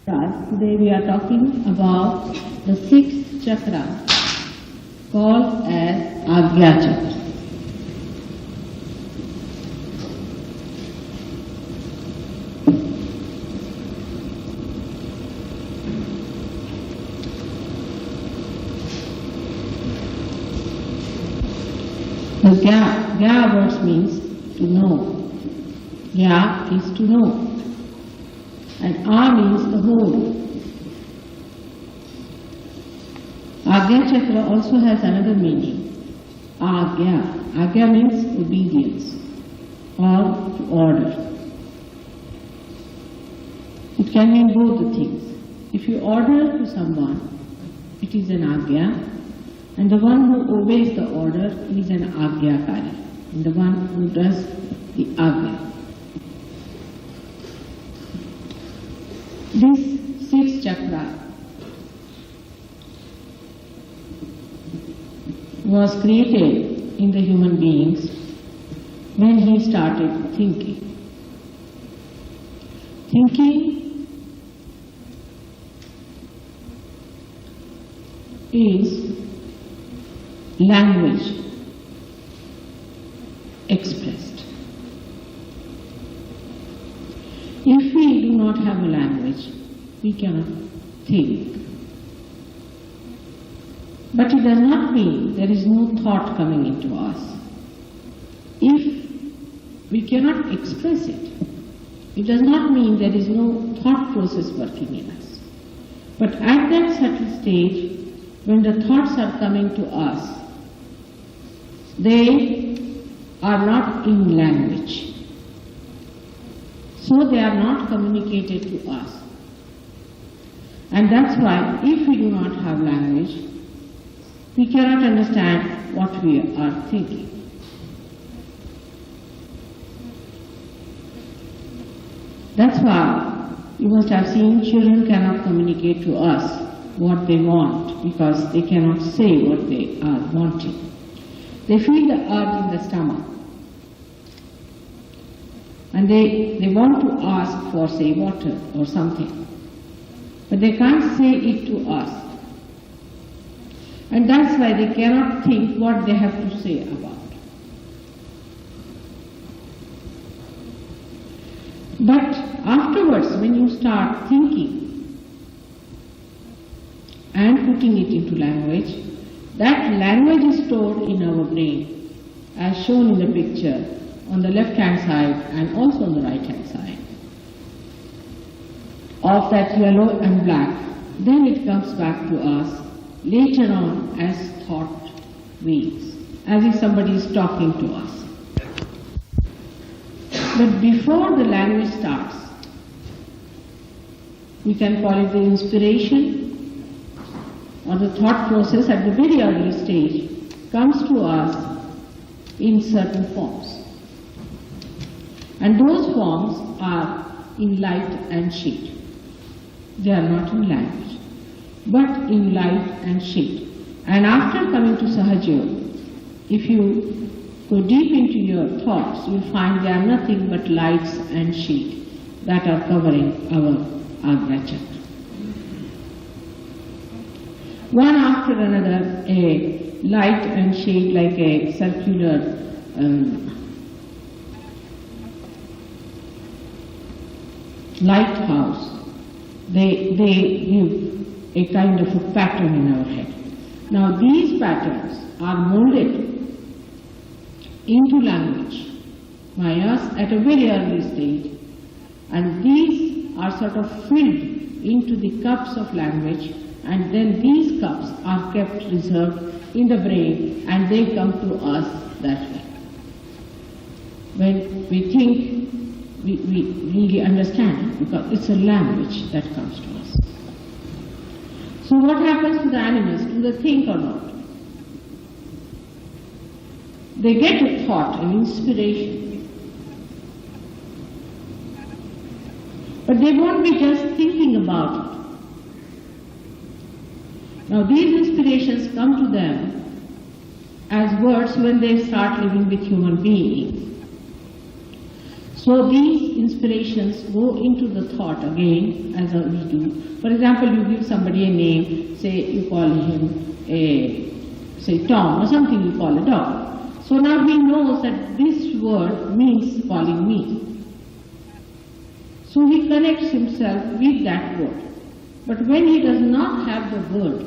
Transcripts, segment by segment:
Today we are talking about the sixth chakra called as Agya Chakra. The Gya words means to know. Gya is to know. And A means the whole. Agya Chakra also has another meaning. Agya. Agya means obedience or to order. It can mean both the things. If you order to someone, it is an Agya. And the one who obeys the order is an Agyakari, and the one who does the Agya. This sixth chakra was created in the human beings when he started thinking. Thinking is language expressed. If we do not have a language, we cannot think. But it does not mean there is no thought coming into us. If we cannot express it, it does not mean there is no thought process working in us. But at that certain stage, when the thoughts are coming to us, they are not in language. So they are not communicated to us. And that's why if we do not have language, we cannot understand what we are thinking. That's why you must have seen children cannot communicate to us what they want because they cannot say what they are wanting. They feel the urge in the stomach and they want to ask for, say, water or something, but they can't say it to us. And that's why they cannot think what they have to say about. But afterwards, when you start thinking and putting it into language, that language is stored in our brain, as shown in the picture on the left-hand side and also on the right-hand side of that yellow and black. Then it comes back to us later on as thought waves, as if somebody is talking to us. But before the language starts, we can call it the inspiration, or the thought process at the very early stage comes to us in certain forms. And those forms are in light and shade. They are not in language, but in light and shade. And after coming to Sahaja Yoga, if you go deep into your thoughts, you will find they are nothing but lights and shade that are covering our Agya Chakra. One after another, a light and shade like a circular lighthouse, they give a kind of a pattern in our head. Now these patterns are molded into language by us at a very early stage, and these are sort of filled into the cups of language, and then these cups are kept reserved in the brain and they come to us that way. When we think, we really understand it because it's a language that comes to us. So what happens to the animals? Do they think or not? They get a thought, an inspiration. But they won't be just thinking about it. Now these inspirations come to them as words when they start living with human beings. So these inspirations go into the thought again as we do. For example, you give somebody a name, say you call him say Tom or something you call a dog. So now he knows that this word means calling me. So he connects himself with that word. But when he does not have the word,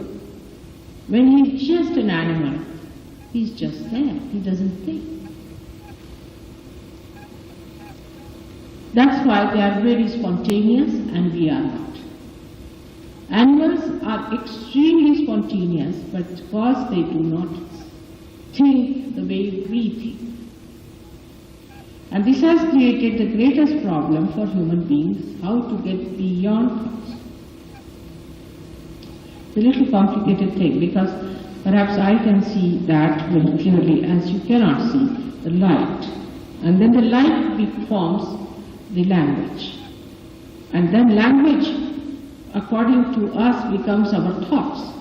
when he is just an animal, he is just there, he doesn't think. That's why they are very spontaneous and we are not. Animals are extremely spontaneous, but because they do not think the way we think. And this has created the greatest problem for human beings, how to get beyond thoughts. It's a little complicated thing because perhaps I can see that very clearly as you cannot see the light. And then the light forms the language. And then language, according to us, becomes our thoughts.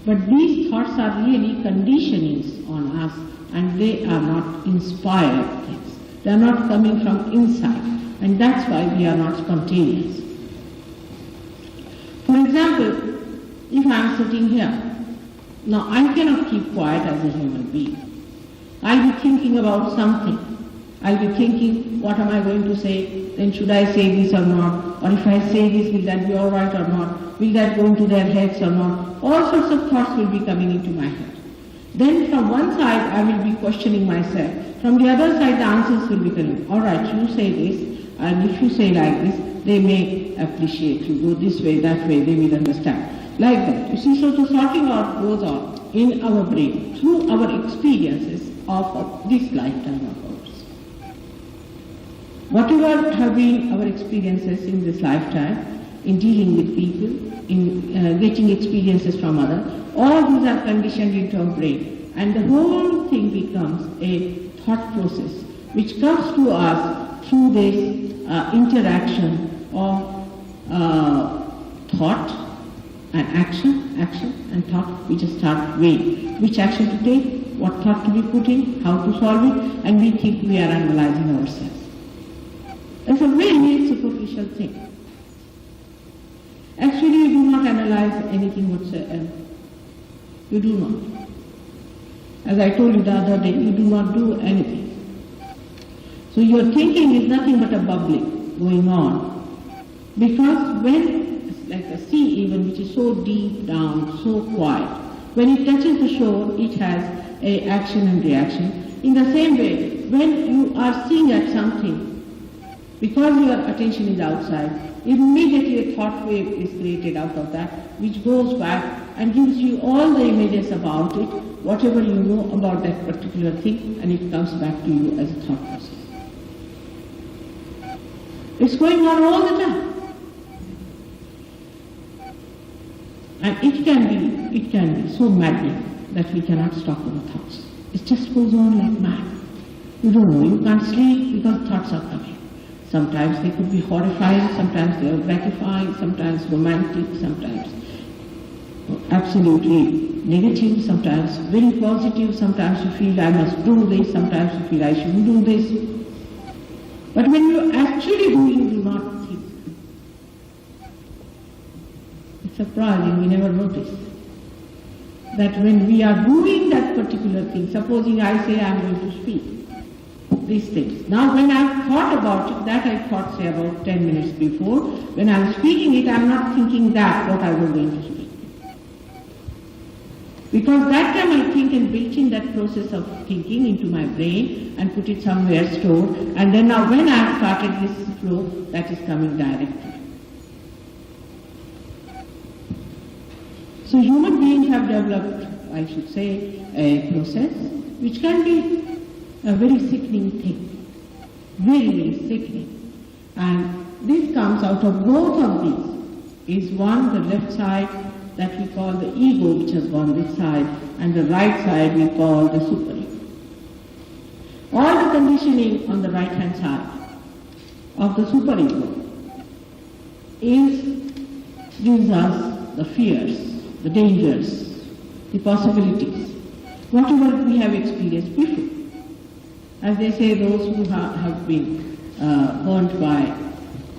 But these thoughts are really conditionings on us, and they are not inspired things. They are not coming from inside, and that's why we are not spontaneous. For example, if I am sitting here, now I cannot keep quiet as a human being. I'll be thinking about something. I'll be thinking, what am I going to say? Then should I say this or not? Or if I say this, will that be all right or not? Will that go into their heads or not? All sorts of thoughts will be coming into my head. Then from one side, I will be questioning myself. From the other side, the answers will be coming. All right, you say this, and if you say like this, they may appreciate you. Go this way, that way, they will understand. Like that. You see, so the sorting out goes on in our brain through our experiences of this lifetime of ours. Whatever have been our experiences in this lifetime, in dealing with people, in getting experiences from others, all these are conditioned into our brain. And the whole thing becomes a thought process, which comes to us through this interaction of thought and action and thought. We just start weighing which action to take, what thought to be put in, how to solve it, and we think we are analyzing ourselves. It's a very superficial thing. Actually, you do not analyze anything whatsoever. You do not. As I told you the other day, you do not do anything. So your thinking is nothing but a bubbling going on. Because when, like a sea even, which is so deep down, so quiet, when it touches the shore, it has a action and reaction. In the same way, when you are seeing at something, because your attention is outside, immediately a thought wave is created out of that, which goes back and gives you all the images about it, whatever you know about that particular thing, and it comes back to you as a thought process. It's going on all the time. And it can be so maddening that we cannot stop our thoughts. It just goes on like mad. You don't know, you can't sleep because thoughts are coming. Sometimes they could be horrifying, sometimes they are gratifying, sometimes romantic, sometimes absolutely negative, sometimes very positive, sometimes you feel I must do this, sometimes you feel I shouldn't do this. But when you actually do, you do not think. It's surprising, we never notice that when we are doing that particular thing, supposing I say I am going to speak, these things. Now when I thought about it, that I thought say about 10 minutes before, when I am speaking it, I am not thinking that what I was going to speak. Because that time I think and built in that process of thinking into my brain and put it somewhere stored, and then now when I have started this flow, that is coming directly. So human beings have developed, I should say, a process which can be a very sickening thing, very, very sickening. And this comes out of both of these. Is one, the left side, that we call the ego, which has gone this side, and the right side we call the superego. All the conditioning on the right-hand side of the superego gives us the fears, the dangers, the possibilities, whatever we have experienced before. As they say, those who have been burnt by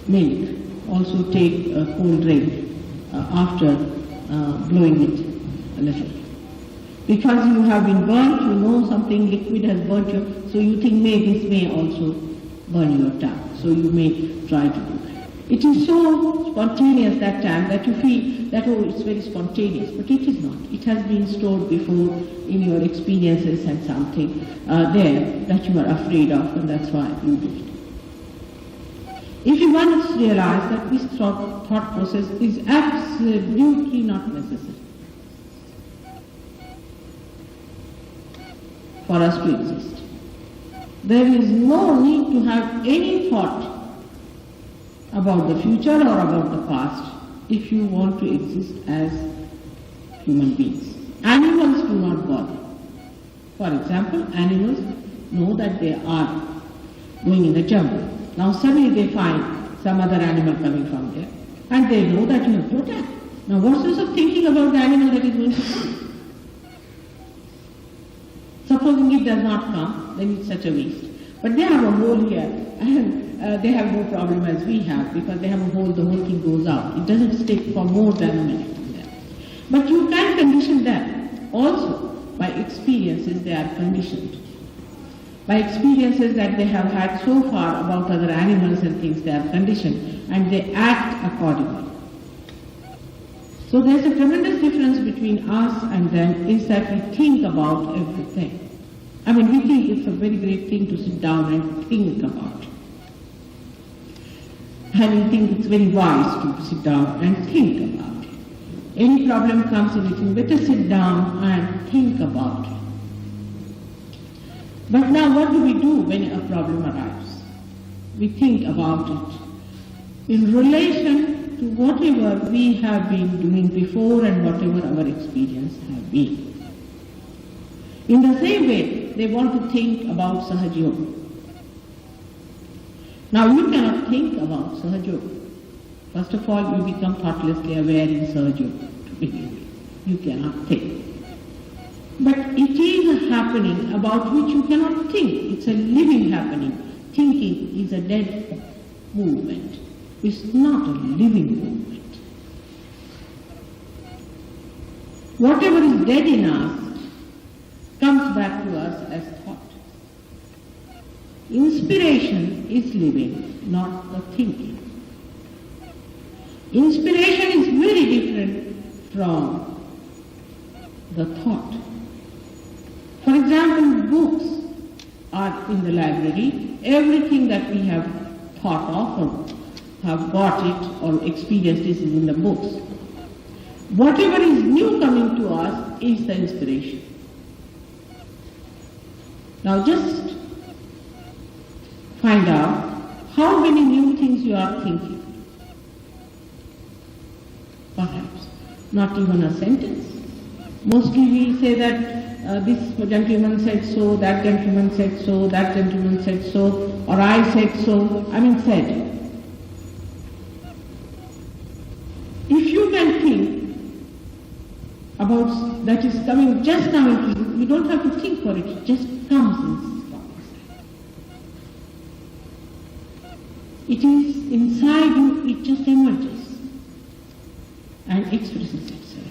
milk also take a cold drink after blowing it a little. Because you have been burnt, you know something liquid has burnt you, so you think this may also burn your tongue. So you may try to do that. It is so spontaneous that time that you feel that, oh, it's very spontaneous, but it is not. It has been stored before in your experiences and something there that you are afraid of, and that's why you do it. If you once realize that this thought process is absolutely not necessary for us to exist, there is no need to have any thought about the future or about the past if you want to exist as human beings. Animals do not bother. For example, animals know that they are going in the jungle. Now suddenly they find some other animal coming from there, and they know that you have to attack. Now what's the use of thinking about the animal that is going to come? Supposing it does not come, then it's such a waste. But they have a hole here, and they have no problem as we have, because they have a hole, the whole thing goes out. It doesn't stick for more than a minute there. But you can condition them. Also, by experiences they are conditioned. By experiences that they have had so far about other animals and things, they are conditioned, and they act accordingly. So there's a tremendous difference between us and them, is that we think about everything. I mean, we think it's a very great thing to sit down and think about. And we think it's very wise to sit down and think about it. Any problem comes in, you better sit down and think about it. But now what do we do when a problem arrives? We think about it in relation to whatever we have been doing before and whatever our experience have been. In the same way, they want to think about Sahaja Yoga. Now you cannot think about Sahaja Yoga. First of all, you become thoughtlessly aware in Sahaja Yoga to begin with. You cannot think. But it is a happening about which you cannot think. It's a living happening. Thinking is a dead movement. It's not a living movement. Whatever is dead in us comes back to us as thought. Inspiration is living, not the thinking. Inspiration is very different from the thought. For example, books are in the library. Everything that we have thought of or have got it or experienced is in the books. Whatever is new coming to us is the inspiration. Now just find out how many new things you are thinking. Perhaps not even a sentence. Mostly we say that this gentleman said so, that gentleman said so, that gentleman said so, or I said so. I mean said. If you can think about that is coming just now into you, you don't have to think for it, it just comes in. It is inside you, it just emerges and expresses itself.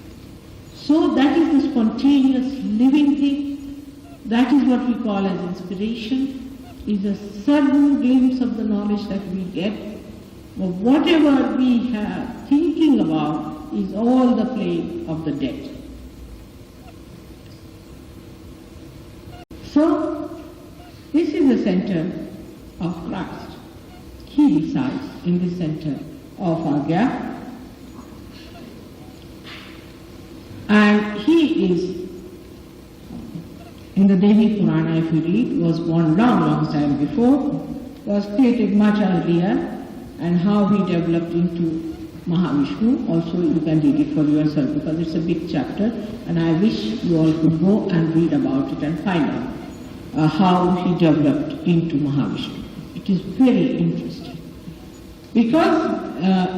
So that is the spontaneous living thing. That is what we call as inspiration, is a sudden glimpse of the knowledge that we get. But whatever we have thinking about is all the play of the dead. So this is the center of Christ. He resides in the center of our gap. And he is, in the Devi Purana, if you read, was born long time before, was created much earlier, and how he developed into Mahavishnu. Also you can read it for yourself because it's a big chapter, and I wish you all could go and read about it and find out how he developed into Mahavishnu. It is very interesting. Because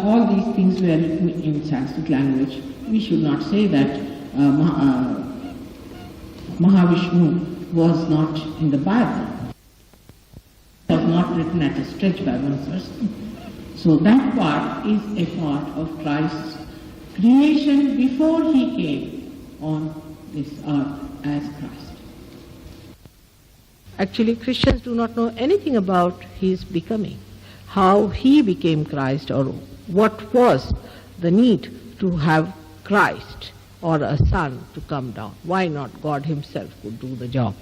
all these things were written in Sanskrit language, we should not say that Mahavishnu was not in the Bible. was not written at a stretch by one person. So that part is a part of Christ's creation before he came on this earth as Christ. Actually, Christians do not know anything about his becoming, how he became Christ, or what was the need to have Christ or a son to come down. Why not God himself could do the job?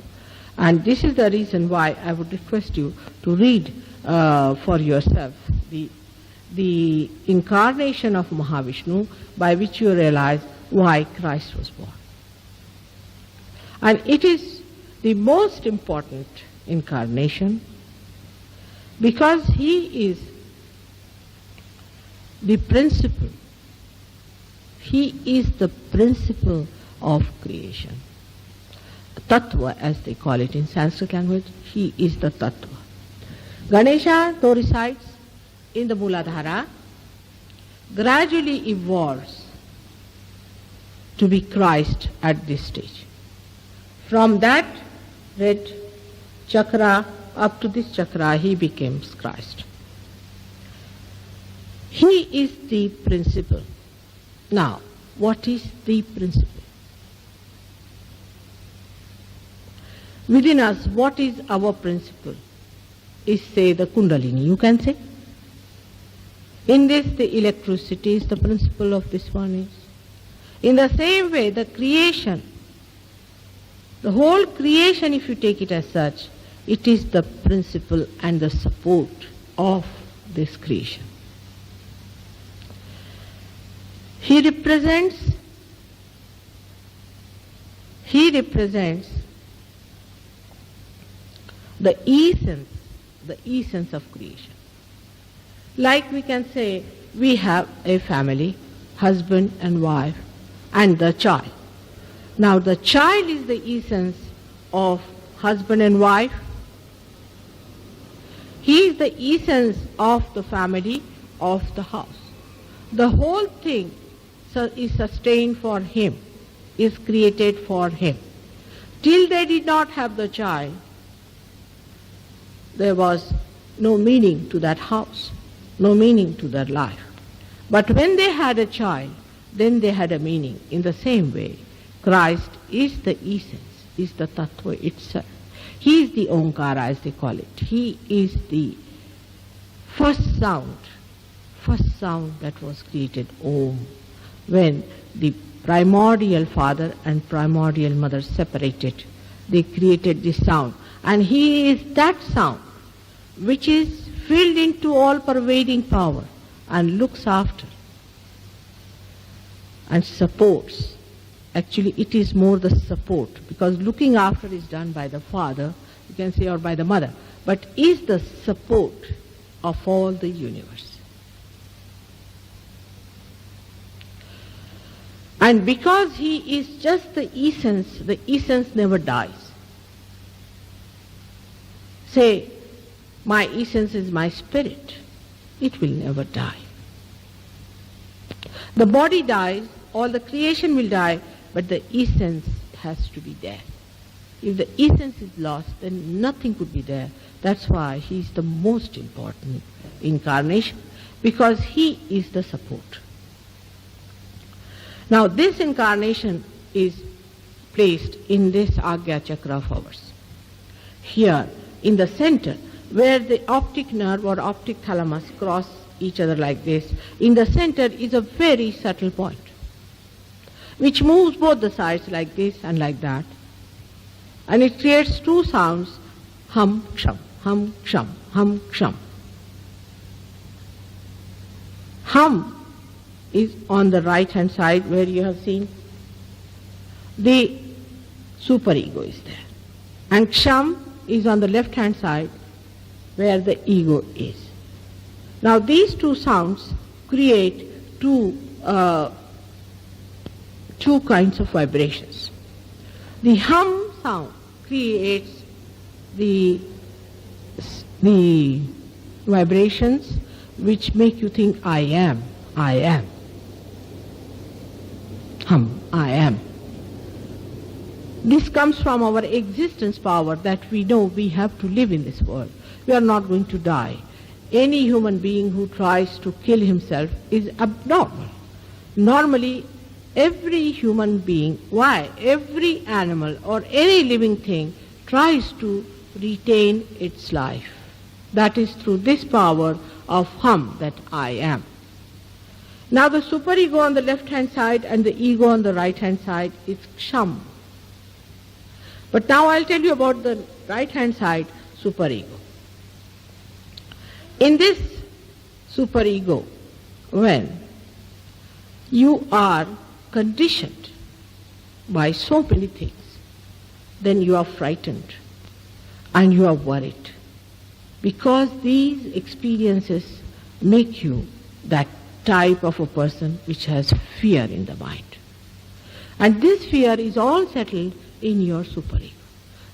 And this is the reason why I would request you to read for yourself the incarnation of Mahavishnu, by which you realize why Christ was born. And it is the most important incarnation because he is the principle. He is the principle of creation. Tattva, as they call it in Sanskrit language, he is the Tattva. Ganesha, though resides in the Mooladhara, gradually evolves to be Christ at this stage. From that red chakra up to this chakra, he becomes Christ. He is the principle. Now, what is the principle? Within us, what is our principle? Is, say, the Kundalini, you can say. In this, the electricity is the principle of this one is. In the same way, the creation, the whole creation, if you take it as such, it is the principle and the support of this creation. He represents the essence of creation. Like we can say, we have a family, husband and wife, and the child. Now the child is the essence of husband and wife. He is the essence of the family, of the house. The whole thing is sustained for him, is created for him. Till they did not have the child, there was no meaning to that house, no meaning to their life. But when they had a child, then they had a meaning. In the same way, Christ is the essence, is the Tattva itself. He is the Omkara, as they call it. He is the first sound that was created, Om. When the primordial father and primordial mother separated, they created this sound. And he is that sound which is filled into all-pervading power and looks after and supports. Actually, it is more the support, because looking after is done by the father, you can say, or by the mother, but is the support of all the universe. And because he is just the essence never dies. Say, my essence is my spirit. It will never die. The body dies, all the creation will die, but the essence has to be there. If the essence is lost, then nothing could be there. That's why he is the most important incarnation, because he is the support. Now this incarnation is placed in this Agya Chakra of ours. Here, in the center, where the optic nerve or optic thalamus cross each other like this, in the center is a very subtle point, which moves both the sides like this and like that. And it creates two sounds, hum, ksham, hum, ksham, hum, ksham. Hum is on the right hand side where you have seen. The superego is there. And ksham is on the left hand side where the ego is. Now these two sounds create two kinds of vibrations. The hum sound creates the vibrations which make you think, I am, I am. Hum, I am. This comes from our existence power, that we know we have to live in this world. we are not going to die. Any human being who tries to kill himself is abnormal. Normally, every human being, every animal or any living thing tries to retain its life. That is through this power of hum, that I am. Now the superego on the left-hand side and the ego on the right-hand side is ksham. But now I'll tell you about the right-hand side, superego. In this superego, when you are conditioned by so many things, then you are frightened and you are worried, because these experiences make you that type of a person which has fear in the mind. And this fear is all settled in your superego.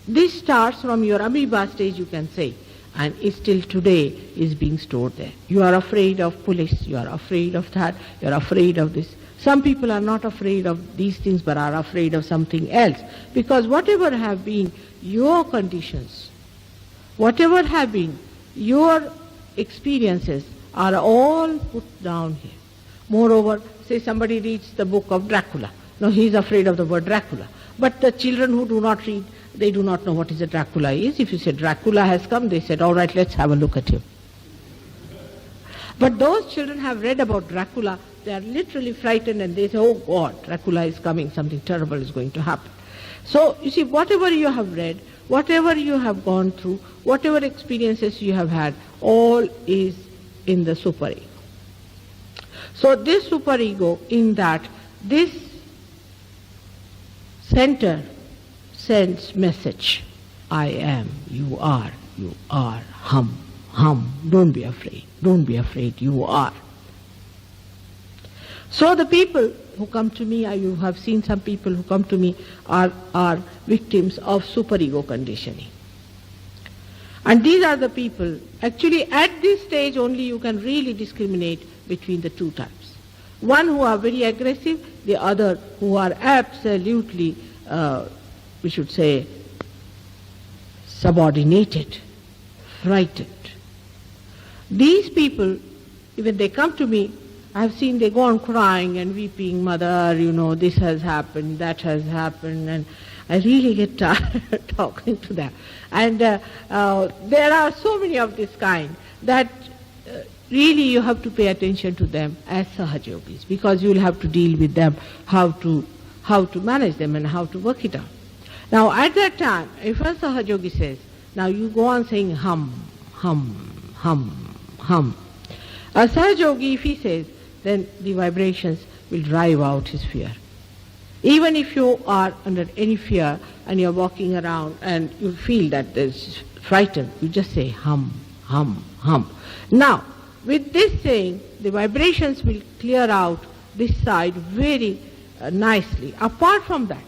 This starts from your amoeba stage, you can say, and it still today is being stored there. You are afraid of police, you are afraid of that, you are afraid of this. Some people are not afraid of these things but are afraid of something else, because whatever have been your conditions, whatever have been your experiences are all put down here. Moreover, say somebody reads the book of Dracula. Now he is afraid of the word Dracula. But the children who do not read, they do not know what is a Dracula is. If you say Dracula has come, they said, all right, let's have a look at him. But those children have read about Dracula, they are literally frightened and they say, oh God, Dracula is coming, something terrible is going to happen. So, you see, whatever you have read, whatever you have gone through, whatever experiences you have had, all is in the superego. So this superego, in that, this center sends message. I am, you are, hum, hum, don't be afraid, you are. So the people who come to me, you have seen some people who come to me are victims of superego conditioning. And these are the people, actually at this stage only you can really discriminate between the two types. One who are very aggressive, the other who are absolutely, we should say, subordinated, frightened. These people, when they come to me, I have seen they go on crying and weeping, mother, this has happened, that has happened, and I really get tired talking to them. And there are so many of this kind that really you have to pay attention to them as Sahajogis, because you will have to deal with them, how to manage them and how to work it out. Now at that time, if a Sahajogi says, now you go on saying hum, hum, hum, hum. A Sahajogi, if he says, then the vibrations will drive out his fear. Even if you are under any fear and you are walking around and you feel that there's frightened, you just say hum, hum, hum. Now, with this saying, the vibrations will clear out this side very nicely. Apart from that,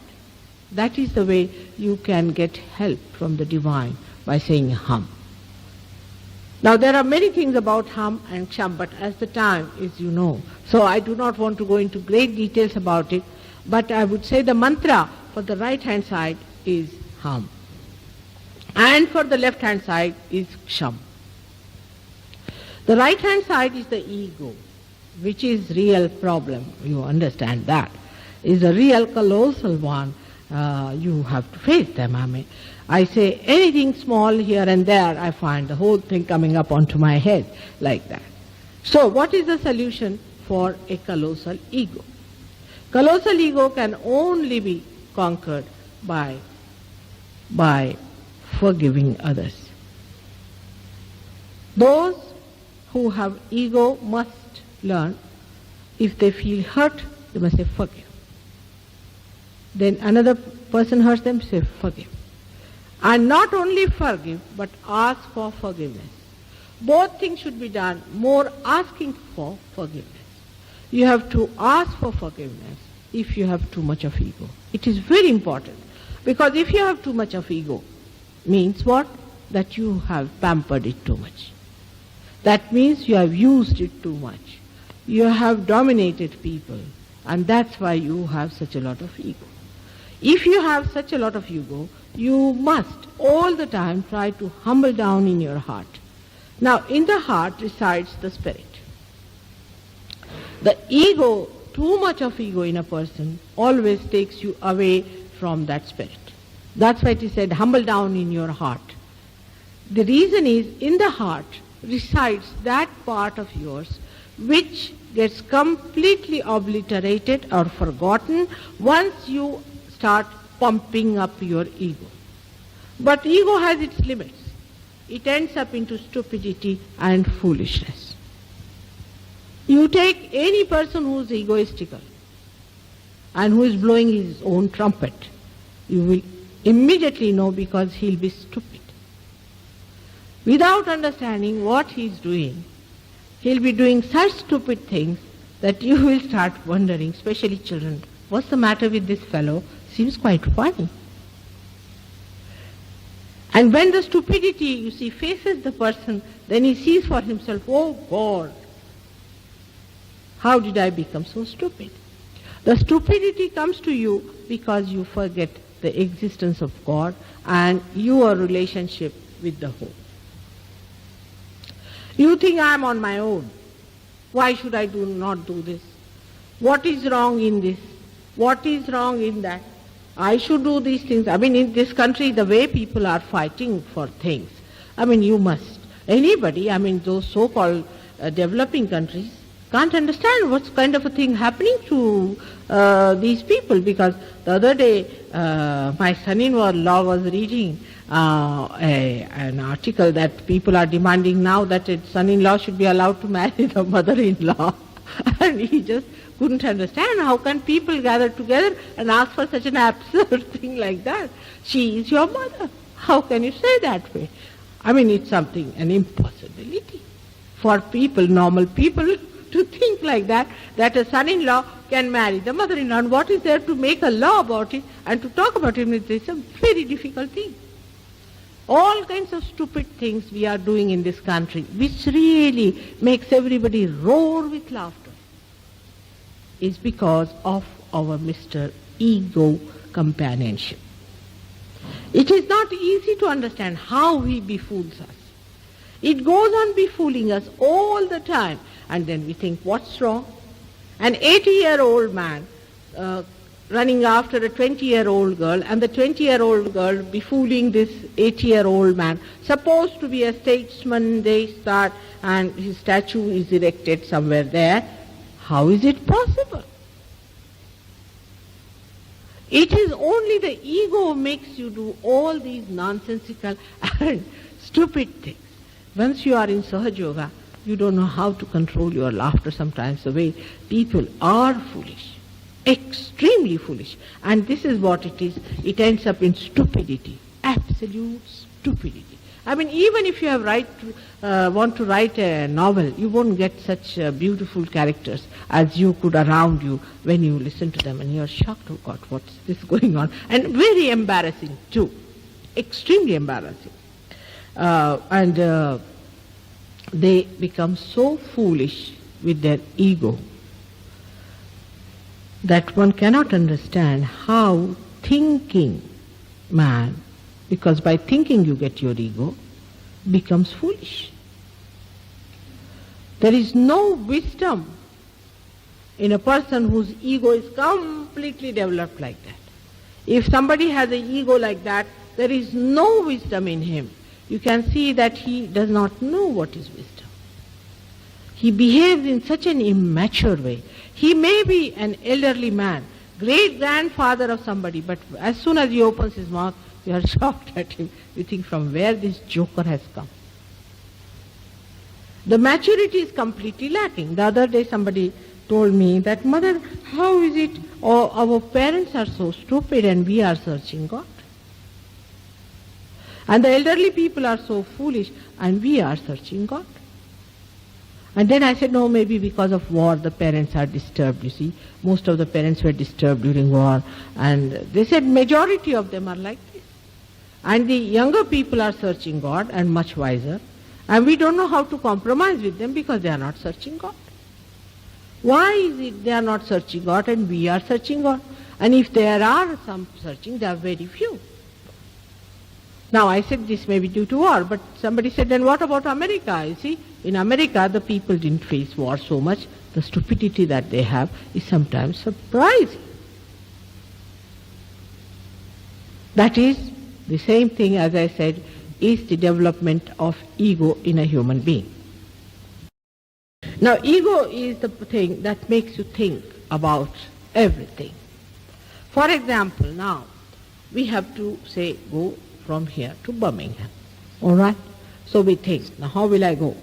that is the way you can get help from the divine, by saying hum. Now there are many things about hum and ksham, but as the time is, so I do not want to go into great details about it, but I would say the mantra for the right hand side is hum, and for the left hand side is ksham. The right hand side is the ego, which is real problem, you understand that, is a real colossal one. You have to face them. I say anything small here and there, I find the whole thing coming up onto my head like that. So what is the solution for a colossal ego? Colossal ego can only be conquered by forgiving others. Those who have ego must learn, if they feel hurt, they must say forgive. Then another person hurts them, say forgive. And not only forgive, but ask for forgiveness. Both things should be done, more asking for forgiveness. You have to ask for forgiveness if you have too much of ego. It is very important, because if you have too much of ego, means what? That you have pampered it too much. That means you have used it too much. You have dominated people, and that's why you have such a lot of ego. If you have such a lot of ego, you must all the time try to humble down in your heart. Now, in the heart resides the spirit. The ego, too much of ego in a person, always takes you away from that spirit. That's why it is said, humble down in your heart. The reason is, in the heart resides that part of yours which gets completely obliterated or forgotten once you start pumping up your ego. But ego has its limits. It ends up into stupidity and foolishness. You take any person who is egoistical and who is blowing his own trumpet, you will immediately know because he'll be stupid. Without understanding what he's doing, he'll be doing such stupid things that you will start wondering, especially children, what's the matter with this fellow? Seems quite funny. And when the stupidity, you see, faces the person, then he sees for himself, oh God, how did I become so stupid? The stupidity comes to you because you forget the existence of God and your relationship with the whole. You think I am on my own. Why should I not do this? What is wrong in this? What is wrong in that? I should do these things. I mean, in this country, the way people are fighting for things, I mean, you must. Anybody, I mean, those so-called developing countries can't understand what's kind of a thing happening to these people, because the other day my son-in-law was reading an article that people are demanding now that a son-in-law should be allowed to marry the mother-in-law. And he just couldn't understand how can people gather together and ask for such an absurd thing like that. She is your mother. How can you say that way? I mean, it's something, an impossibility for people, normal people, to think like that a son-in-law can marry the mother-in-law. And what is there to make a law about it and to talk about it? It's a very difficult thing. All kinds of stupid things we are doing in this country, which really makes everybody roar with laughter, is because of our Mr. Ego companionship. It is not easy to understand how he befools us. It goes on befooling us all the time, and then we think, what's wrong? An 80-year-old man running after a 20-year-old girl, and the 20-year-old girl befooling this 80-year-old man, supposed to be a statesman, they start, and his statue is erected somewhere there. How is it possible? It is only the ego makes you do all these nonsensical and stupid things. Once you are in Sahaja Yoga, you don't know how to control your laughter sometimes, the way people are foolish. Extremely foolish. And this is what it is. It ends up in stupidity. Absolute stupidity. I mean, even if you have want to write a novel, you won't get such beautiful characters as you could around you when you listen to them and you're shocked, oh God, what's this going on? And very embarrassing too. Extremely embarrassing. And they become so foolish with their ego that one cannot understand how thinking man, because by thinking you get your ego, becomes foolish. There is no wisdom in a person whose ego is completely developed like that. If somebody has an ego like that, there is no wisdom in him. You can see that he does not know what is wisdom. He behaves in such an immature way. He may be an elderly man, great-grandfather of somebody, but as soon as he opens his mouth, you are shocked at him. You think, from where this joker has come? The maturity is completely lacking. The other day somebody told me that, Mother, how is it our parents are so stupid and we are searching God? And the elderly people are so foolish and we are searching God. And then I said, no, maybe because of war the parents are disturbed, you see. Most of the parents were disturbed during war. And they said majority of them are like this. And the younger people are searching God and much wiser. And we don't know how to compromise with them because they are not searching God. Why is it they are not searching God and we are searching God? And if there are some searching, there are very few. Now I said this may be due to war, but somebody said, then what about America? You see, in America the people didn't face war so much. The stupidity that they have is sometimes surprising. That is the same thing, as I said, is the development of ego in a human being. Now ego is the thing that makes you think about everything. For example, now we have to say go from here to Birmingham. Alright? So we think, now how will I go?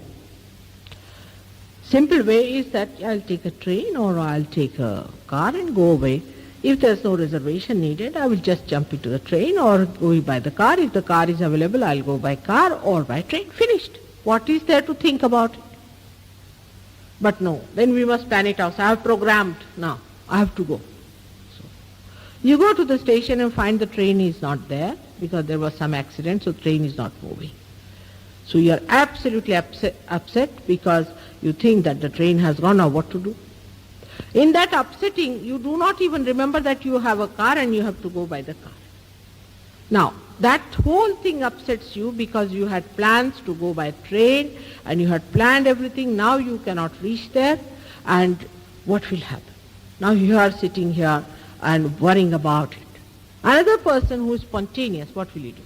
Simple way is that I'll take a train or I'll take a car and go away. If there's no reservation needed, I will just jump into the train or go by the car. If the car is available, I'll go by car or by train. Finished. What is there to think about it? But no, then we must plan it out. So I have programmed now. I have to go. So you go to the station and find the train is not there because there was some accident, so the train is not moving. So you are absolutely upset because you think that the train has gone. Now what to do? In that upsetting, you do not even remember that you have a car and you have to go by the car. Now, that whole thing upsets you because you had plans to go by train and you had planned everything. Now you cannot reach there, and what will happen? Now you are sitting here and worrying about it. Another person who is spontaneous, what will you do?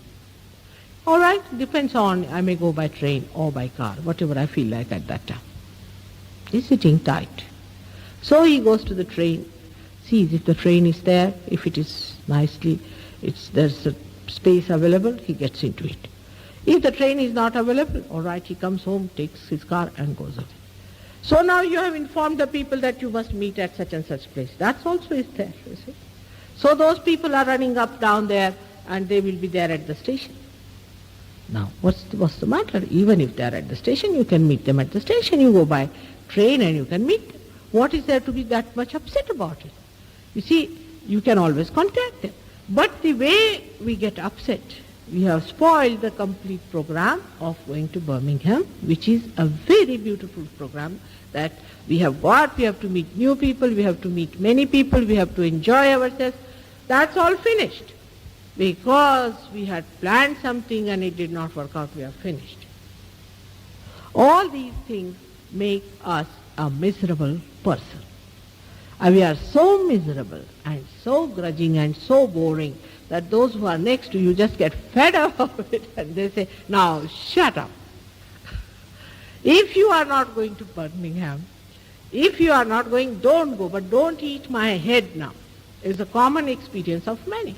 All right, depends on, I may go by train or by car, whatever I feel like at that time. He's sitting tight. So he goes to the train, sees if the train is there, if it is nicely, there's a space available, he gets into it. If the train is not available, all right, he comes home, takes his car and goes away. So now you have informed the people that you must meet at such and such place. That also is there, you see. So those people are running up down there and they will be there at the station. Now, what's the matter? Even if they are at the station, you can meet them at the station. You go by train and you can meet them. What is there to be that much upset about it? You see, you can always contact them. But the way we get upset, we have spoiled the complete program of going to Birmingham, which is a very beautiful program that we have got. We have to meet new people, we have to meet many people, we have to enjoy ourselves. That's all finished. Because we had planned something and it did not work out, we are finished. All these things make us a miserable person. And we are so miserable and so grudging and so boring that those who are next to you just get fed up of it and they say, now shut up. If you are not going to Birmingham, if you are not going, don't go, but don't eat my head now. It's a common experience of many.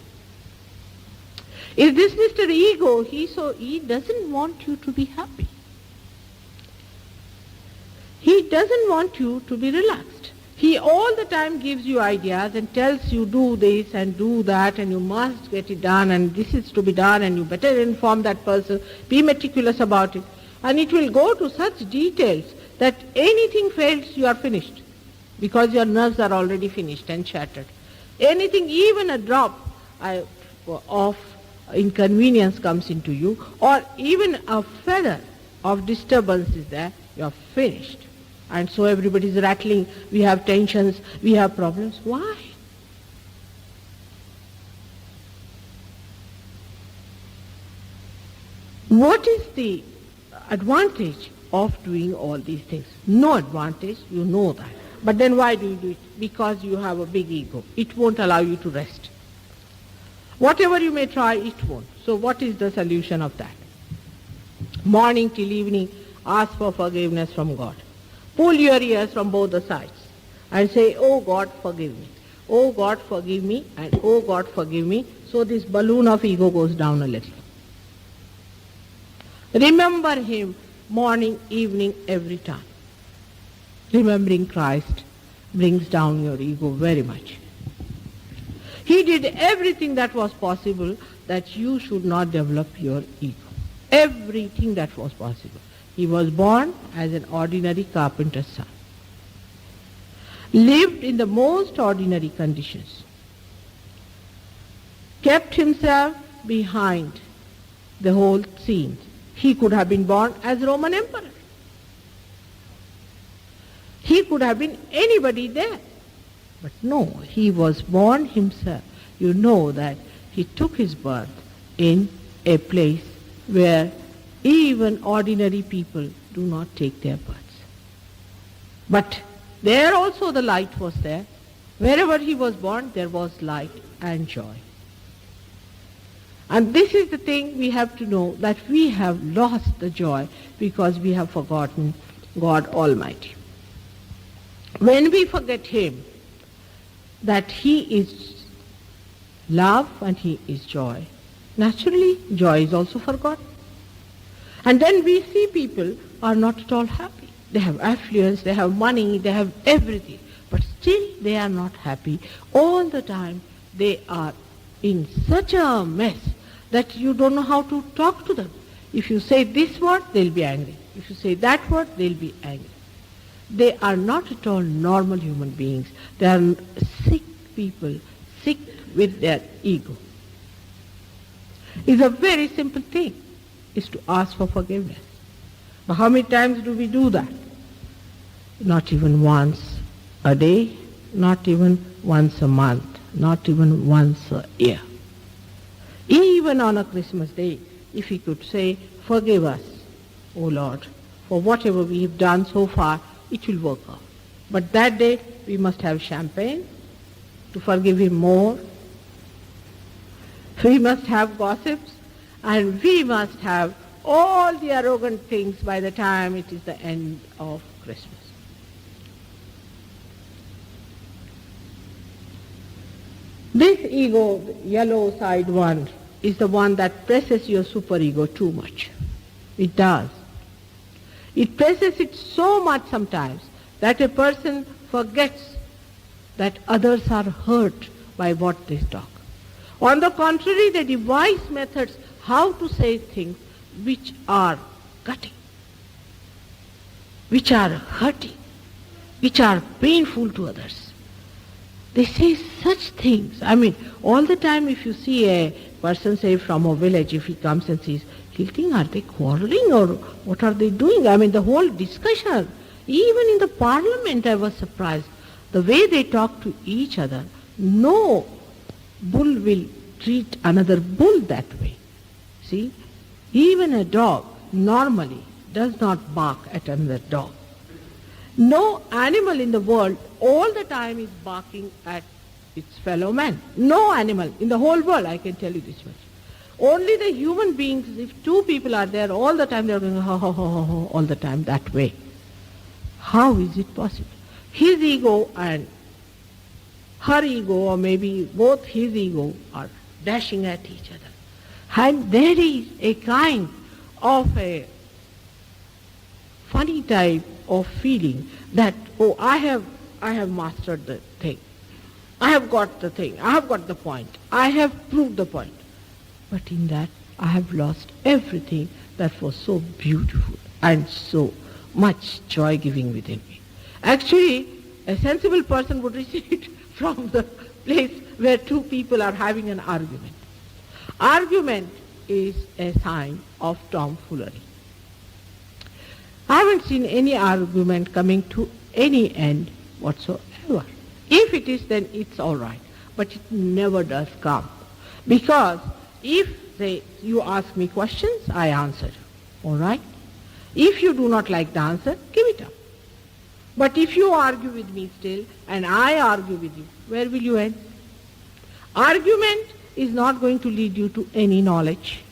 If this Mr. Ego, he doesn't want you to be happy. He doesn't want you to be relaxed. He all the time gives you ideas and tells you do this and do that and you must get it done and this is to be done and you better inform that person, be meticulous about it. And it will go to such details that anything fails, you are finished because your nerves are already finished and shattered. Anything, even a drop of inconvenience comes into you or even a feather of disturbance is there, you are finished. And so everybody is rattling, we have tensions, we have problems. Why? What is the advantage of doing all these things? No advantage, you know that. But then why do you do it? Because you have a big ego. It won't allow you to rest. Whatever you may try, it won't. So what is the solution of that? Morning till evening, ask for forgiveness from God. Pull your ears from both the sides and say, oh God, forgive me. Oh God, forgive me, and oh God, forgive me. So this balloon of ego goes down a little. Remember Him morning, evening, every time. Remembering Christ brings down your ego very much. He did everything that was possible that you should not develop your ego. Everything that was possible. He was born as an ordinary carpenter's son. Lived in the most ordinary conditions. Kept himself behind the whole scene. He could have been born as Roman emperor. He could have been anybody there. But no, he was born himself. You know that he took his birth in a place where even ordinary people do not take their births. But there also the light was there. Wherever he was born, there was light and joy. And this is the thing we have to know, that we have lost the joy because we have forgotten God Almighty. When we forget him, that he is love and he is joy, naturally joy is also forgotten. And then we see people are not at all happy. They have affluence, they have money, they have everything, but still they are not happy. All the time they are in such a mess that you don't know how to talk to them. If you say this word, they'll be angry. If you say that word, they'll be angry. They are not at all normal human beings. They are sick people, sick with their ego. It's a very simple thing, is to ask for forgiveness. But how many times do we do that? Not even once a day, not even once a month, not even once a year. Even on a Christmas day, if we could say, forgive us, O Lord, for whatever we have done so far, it will work out. But that day, we must have champagne to forgive him more. We must have gossips, and we must have all the arrogant things by the time it is the end of Christmas. This ego, the yellow side one, is the one that presses your superego too much. It does. It presses it so much sometimes that a person forgets that others are hurt by what they talk. On the contrary, they devise methods how to say things which are cutting, which are hurting, which are painful to others. They say such things. I mean, all the time if you see a person, say from a village, if he comes and sees, he'll think, are they quarreling or what are they doing? I mean, the whole discussion, even in the parliament I was surprised. The way they talk to each other, no bull will treat another bull that way. See, even a dog normally does not bark at another dog. No animal in the world all the time is barking at its fellow man. No animal in the whole world, I can tell you this much. Only the human beings, if two people are there all the time, they are going ho, ho, ho, ho, ho, all the time that way. How is it possible? His ego and her ego, or maybe both his ego, are dashing at each other. And there is a kind of a funny type of feeling that, oh, I have mastered the thing. I have got the thing. I have got the point. I have proved the point. But in that, I have lost everything that was so beautiful and so much joy-giving within me. Actually, a sensible person would receive it from the place where two people are having an argument. Argument is a sign of tomfoolery. I haven't seen any argument coming to any end whatsoever. If it is, then it's all right. But it never does come. Because if, say, you ask me questions, I answer. All right? If you do not like the answer, give it up. But if you argue with me still, and I argue with you, where will you end? Argument is not going to lead you to any knowledge,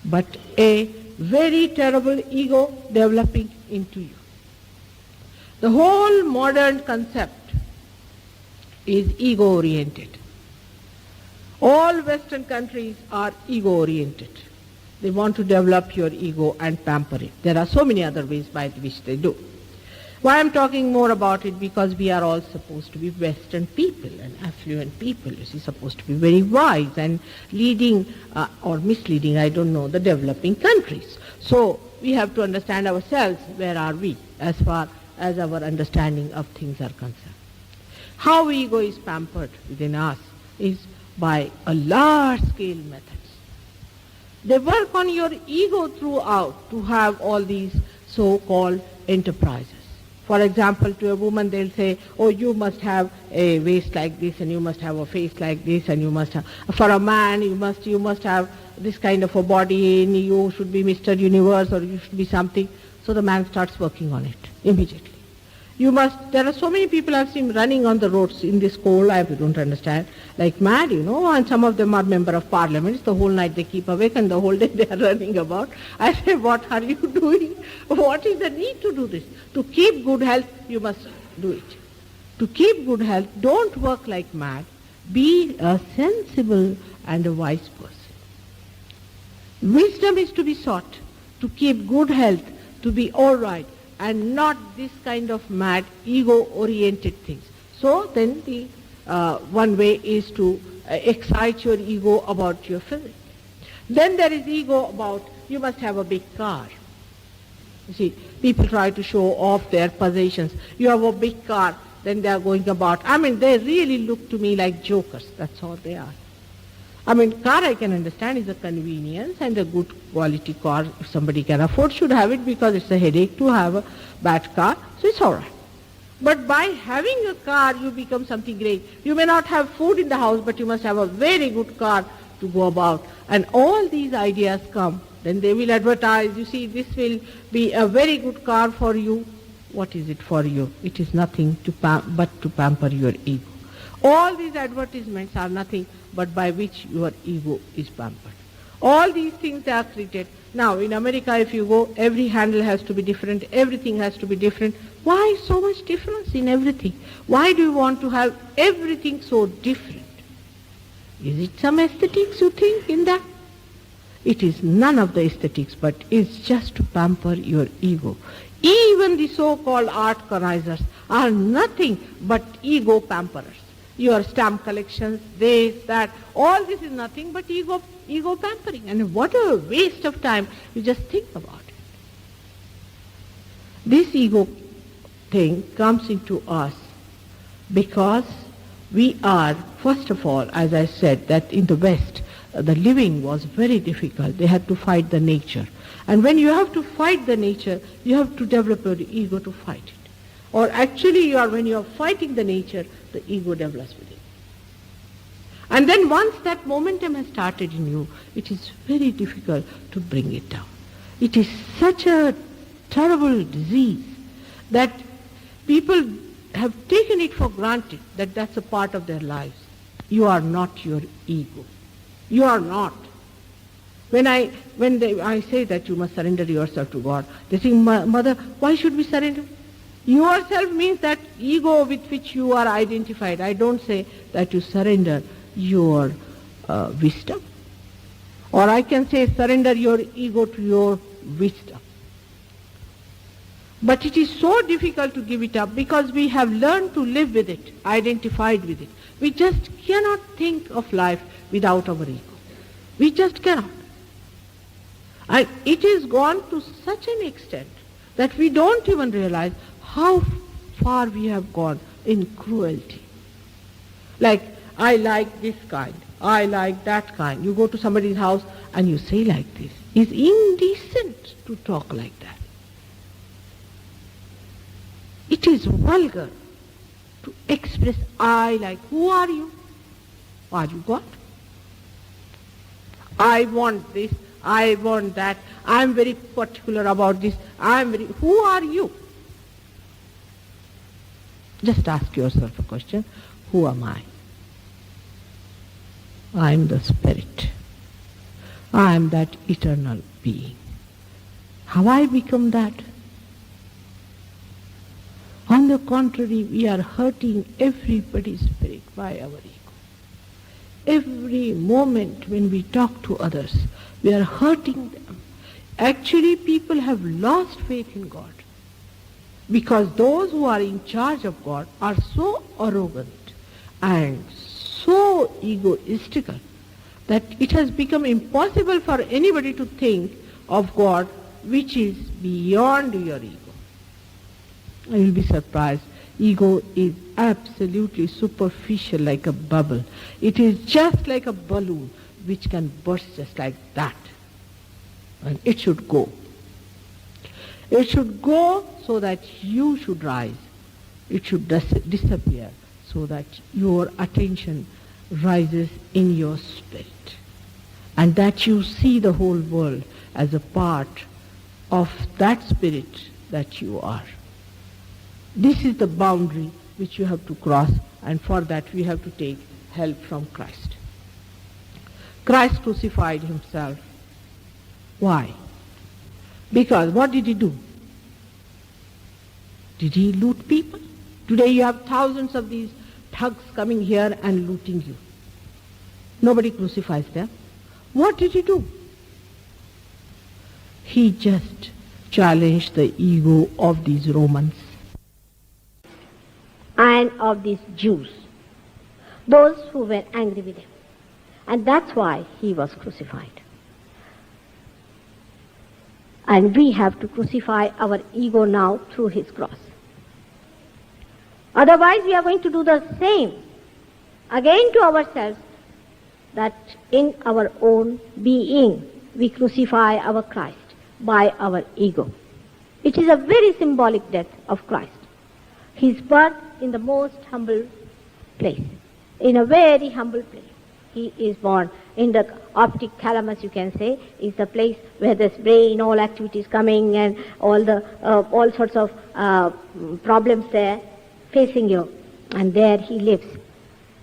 but a very terrible ego developing into you. The whole modern concept is ego-oriented. All Western countries are ego-oriented. They want to develop your ego and pamper it. There are so many other ways by which they do. Why I'm talking more about it? Because we are all supposed to be Western people and affluent people. You see, supposed to be very wise and leading or misleading, I don't know, the developing countries. So we have to understand ourselves, where are we as far as our understanding of things are concerned. How ego is pampered within us is by a large-scale methods. They work on your ego throughout to have all these so-called enterprises. For example, to a woman they'll say, oh, you must have a waist like this, and you must have a face like this, and you must have, for a man, you must have this kind of a body, and you should be Mr. Universe, or you should be something. So the man starts working on it immediately. There are so many people I've seen running on the roads in this cold, I don't understand, like mad, and some of them are member of parliaments. The whole night they keep awake and the whole day they are running about. I say, what are you doing? What is the need to do this? To keep good health, you must do it. To keep good health, don't work like mad. Be a sensible and a wise person. Wisdom is to be sought, to keep good health, to be all right, and not this kind of mad, ego-oriented things. So then the one way is to excite your ego about your physique. Then there is ego about, you must have a big car. You see, people try to show off their possessions. You have a big car, then they are going about. They really look to me like jokers. That's all they are. Car I can understand is a convenience, and a good quality car, if somebody can afford, should have it, because it's a headache to have a bad car, so it's all right. But by having a car, you become something great. You may not have food in the house, but you must have a very good car to go about. And all these ideas come. Then they will advertise, you see, this will be a very good car for you. What is it for you? It is nothing but to pamper your ego. All these advertisements are nothing but by which your ego is pampered. All these things are created. Now, in America, if you go, every handle has to be different, everything has to be different. Why so much difference in everything? Why do you want to have everything so different? Is it some aesthetics you think in that? It is none of the aesthetics, but it's just to pamper your ego. Even the so-called art connoisseurs are nothing but ego pamperers. Your stamp collections, this, that, all this is nothing but ego pampering. And what a waste of time. You just think about it. This ego thing comes into us because we are, first of all, as I said, that in the West, the living was very difficult. They had to fight the nature. And when you have to fight the nature, you have to develop your ego to fight it. Or actually, when you are fighting the nature, the ego develops within you. And then once that momentum has started in you, it is very difficult to bring it down. It is such a terrible disease that people have taken it for granted that that's a part of their lives. You are not your ego. You are not. When I say that you must surrender yourself to God, they think, Mother, why should we surrender? Yourself means that ego with which you are identified. I don't say that you surrender your wisdom. Or I can say surrender your ego to your wisdom. But it is so difficult to give it up because we have learned to live with it, identified with it. We just cannot think of life without our ego. We just cannot. And it is gone to such an extent that we don't even realize how far we have gone in cruelty. Like, I like this kind, I like that kind. You go to somebody's house and you say like this. It's indecent to talk like that. It is vulgar to express I like. Who are you? Are you God? I want this, I want that, I'm very particular about this, who are you? Just ask yourself a question, who am I? I am the Spirit. I am that eternal being. Have I become that? On the contrary, we are hurting everybody's spirit by our ego. Every moment when we talk to others, we are hurting them. Actually, people have lost faith in God because those who are in charge of God are so arrogant and so egoistical that it has become impossible for anybody to think of God which is beyond your ego. And you'll be surprised. Ego is absolutely superficial, like a bubble. It is just like a balloon which can burst just like that. And it should go. It should go so that you should rise. It should disappear so that your attention rises in your spirit. And that you see the whole world as a part of that spirit that you are. This is the boundary which you have to cross, and for that we have to take help from Christ. Christ crucified himself. Why? Because what did he do? Did he loot people? Today you have thousands of these thugs coming here and looting you. Nobody crucifies them. What did he do? He just challenged the ego of these Romans and of these Jews, those who were angry with him. And that's why he was crucified. And we have to crucify our ego now through his cross. Otherwise we are going to do the same again to ourselves, that in our own being we crucify our Christ by our ego. It is a very symbolic death of Christ. His birth in the most humble place, in a very humble place. He is born in the optic thalamus, you can say, is the place where this brain, all activities coming and all sorts of problems there facing you. And there he lives.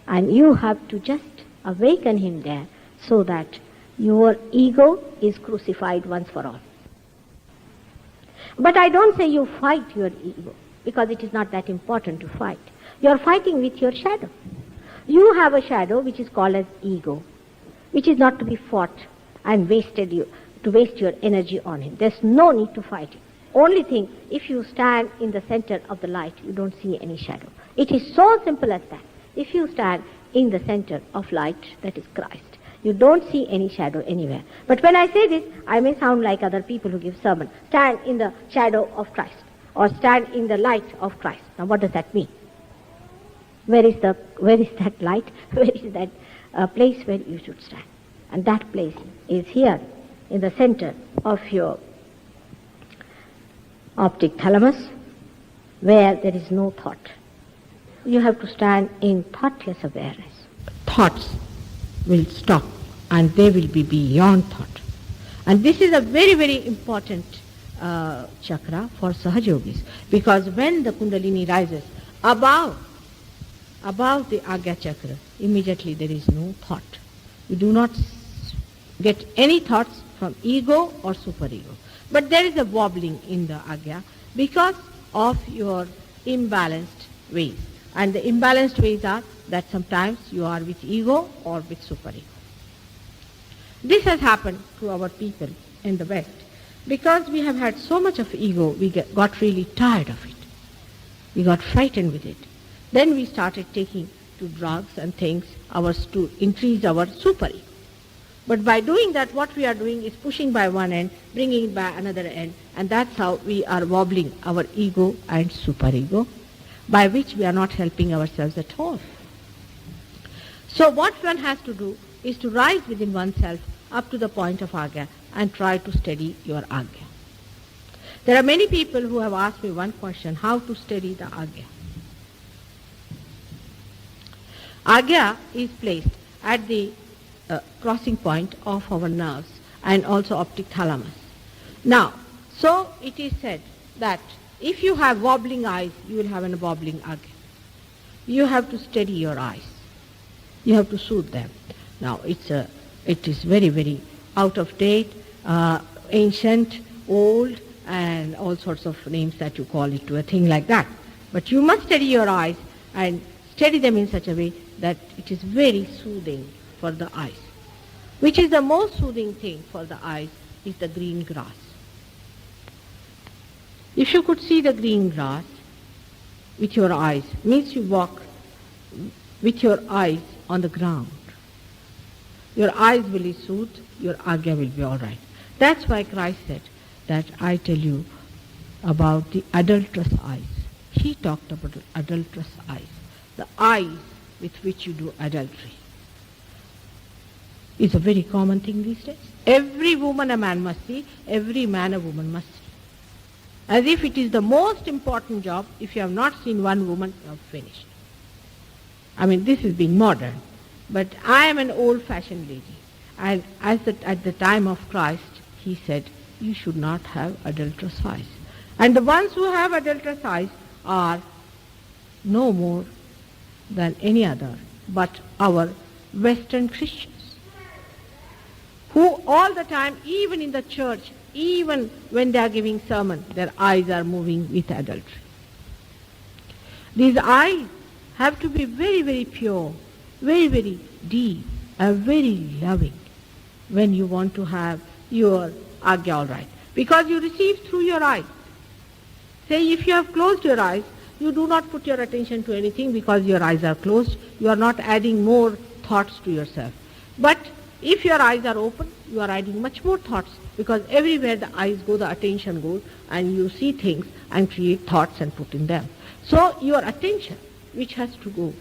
And you have to just awaken him there so that your ego is crucified once for all. But I don't say you fight your ego, because it is not that important to fight. You are fighting with your shadow. You have a shadow which is called as ego, which is not to be fought and waste your energy on him. There's no need to fight it. Only thing, if you stand in the center of the light, you don't see any shadow. It is so simple as that. If you stand in the center of light, that is Christ, you don't see any shadow anywhere. But when I say this, I may sound like other people who give sermon. Stand in the shadow of Christ, or stand in the light of Christ. Now what does that mean? Where is that light? Where is that place where you should stand? And that place is here, in the center of your optic thalamus, where there is no thought. You have to stand in thoughtless awareness. Thoughts will stop and they will be beyond thought. And this is a very, very important chakra for Sahaja Yogis, because when the Kundalini rises above the Agya chakra, immediately there is no thought. You do not get any thoughts from ego or superego. But there is a wobbling in the Agya because of your imbalanced ways. And the imbalanced ways are that sometimes you are with ego or with superego. This has happened to our people in the West. Because we have had so much of ego, we got really tired of it. We got frightened with it. Then we started taking to drugs and things to increase our superego. But by doing that, what we are doing is pushing by one end, bringing it by another end, and that's how we are wobbling our ego and superego, by which we are not helping ourselves at all. So what one has to do is to rise within oneself up to the point of Agya and try to steady your Agya. There are many people who have asked me one question: how to steady the Agya? Agya is placed at the crossing point of our nerves and also optic thalamus. Now, so it is said that if you have wobbling eyes, you will have a wobbling Agya. You have to steady your eyes. You have to soothe them. Now, it is very, very out of date, ancient, old, and all sorts of names that you call it to a thing like that. But you must steady your eyes and steady them in such a way that it is very soothing for the eyes. Which is the most soothing thing for the eyes is the green grass. If you could see the green grass with your eyes, means you walk with your eyes on the ground. Your eyes will be soothed, your Agya will be all right. That's why Christ said that I tell you about the adulterous eyes. He talked about adulterous eyes, the eyes with which you do adultery. It's a very common thing these days. Every woman a man must see, every man a woman must see. As if it is the most important job. If you have not seen one woman, you have finished. I mean, this is being modern. But I am an old-fashioned lady. And at the time of Christ, he said, you should not have adulterous eyes. And the ones who have adulterous eyes are no more than any other but our Western Christians, who all the time, even in the church, even when they are giving sermon, their eyes are moving with adultery. These eyes have to be very, very pure, very, very deep, and very loving when you want to have your agya all right. Because you receive through your eyes. Say if you have closed your eyes, you do not put your attention to anything because your eyes are closed. You are not adding more thoughts to yourself. But if your eyes are open, you are adding much more thoughts because everywhere the eyes go, the attention goes and you see things and create thoughts and put in them. So your attention, which has to go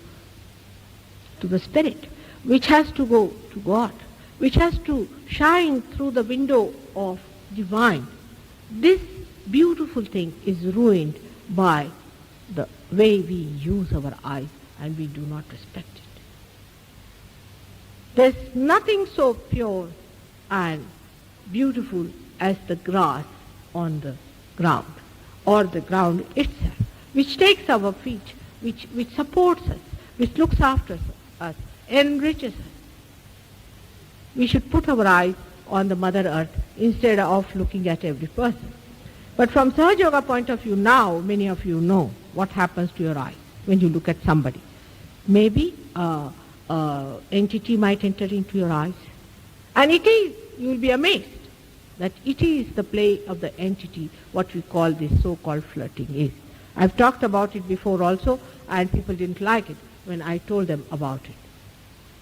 to the Spirit, which has to go to God, which has to shine through the window of divine, this beautiful thing is ruined by the way we use our eyes and we do not respect it. There's nothing so pure and beautiful as the grass on the ground or the ground itself, which takes our feet, which supports us, which looks after us, enriches us. We should put our eyes on the Mother Earth instead of looking at every person. But from Sahaja Yoga point of view now, many of you know what happens to your eyes when you look at somebody. Maybe entity might enter into your eyes. And it is, you will be amazed that it is the play of the entity, what we call this so-called flirting is. I've talked about it before also, and people didn't like it when I told them about it.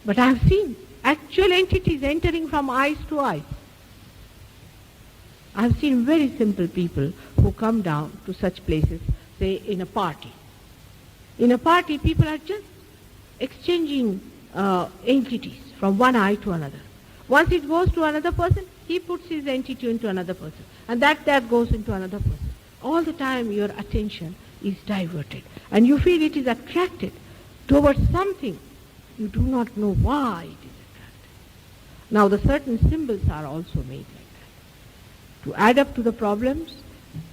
But I have seen actual entities entering from eyes to eyes. I have seen very simple people who come down to such places, say in a party. In a party, people are just exchanging entities from one eye to another. Once it goes to another person, he puts his entity into another person. And that goes into another person. All the time your attention is diverted. And you feel it is attracted towards something. You do not know why it is attracted. Now the certain symbols are also made like that. To add up to the problems,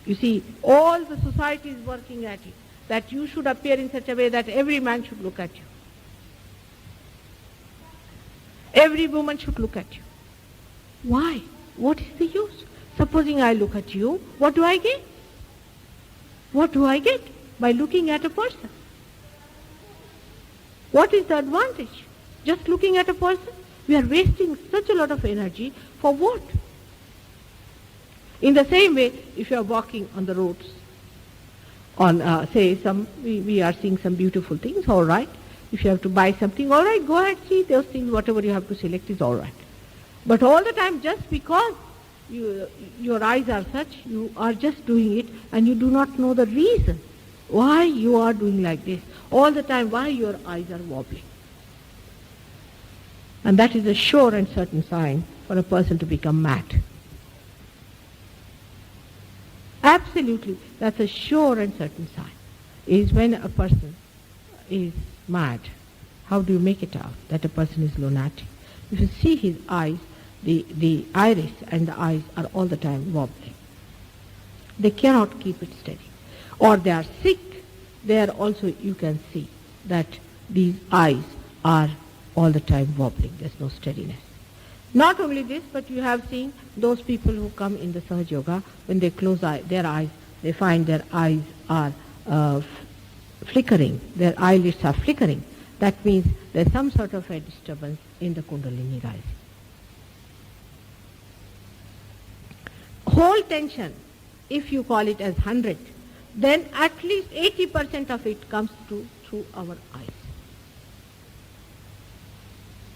you see, all the society is working at it, that you should appear in such a way that every man should look at you. Every woman should look at you. Why? What is the use? Supposing I look at you, what do I get? What do I get by looking at a person? What is the advantage? Just looking at a person? We are wasting such a lot of energy for what? In the same way, if you are walking on the roads, on we are seeing some beautiful things, all right. If you have to buy something, all right, go ahead, see those things, whatever you have to select is all right. But all the time, just because your eyes are such, you are just doing it and you do not know the reason why you are doing like this. All the time, why your eyes are wobbling. And that is a sure and certain sign for a person to become mad. Absolutely, that's a sure and certain sign, is when a person is mad. How do you make it out that a person is lunatic? If you see his eyes, the iris and the eyes are all the time wobbling. They cannot keep it steady. Or they are sick. There also you can see that these eyes are all the time wobbling. There's no steadiness. Not only this, but you have seen those people who come in the Sahaja Yoga, when they close their eyes, they find their eyes are flickering. Their eyelids are flickering. That means there's some sort of a disturbance in the Kundalini rising. Whole tension, if you call it as 100, then at least 80% of it comes through our eyes.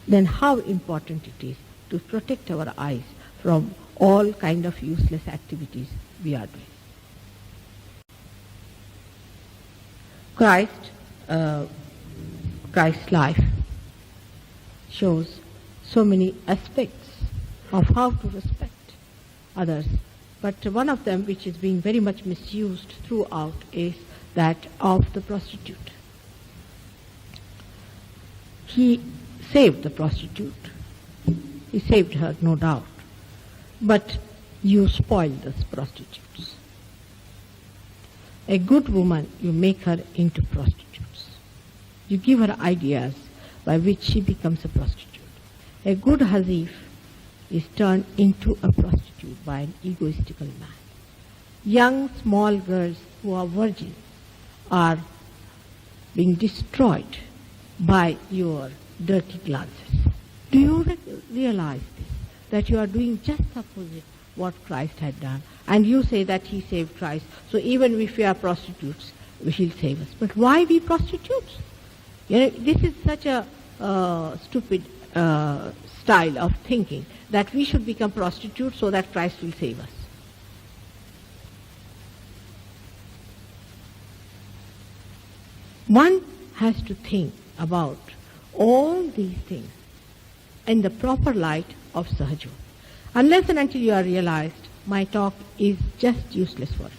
Then how important it is to protect our eyes from all kind of useless activities we are doing. Christ's life shows so many aspects of how to respect others But one of them, which is being very much misused throughout, is that of the prostitute. He saved the prostitute. He saved her, no doubt. But you spoil those prostitutes. A good woman, you make her into prostitutes. You give her ideas by which she becomes a prostitute. A good hazif is turned into a prostitute by an egoistical man. Young, small girls who are virgins are being destroyed by your dirty glances. Do you realize this? That you are doing just opposite what Christ had done. And you say that he saved Christ, so even if we are prostitutes, he'll save us. But why we prostitutes? This is such a stupid style of thinking, that we should become prostitutes so that Christ will save us. One has to think about all these things in the proper light of Sahaja. Unless and until you are realized, my talk is just useless for you.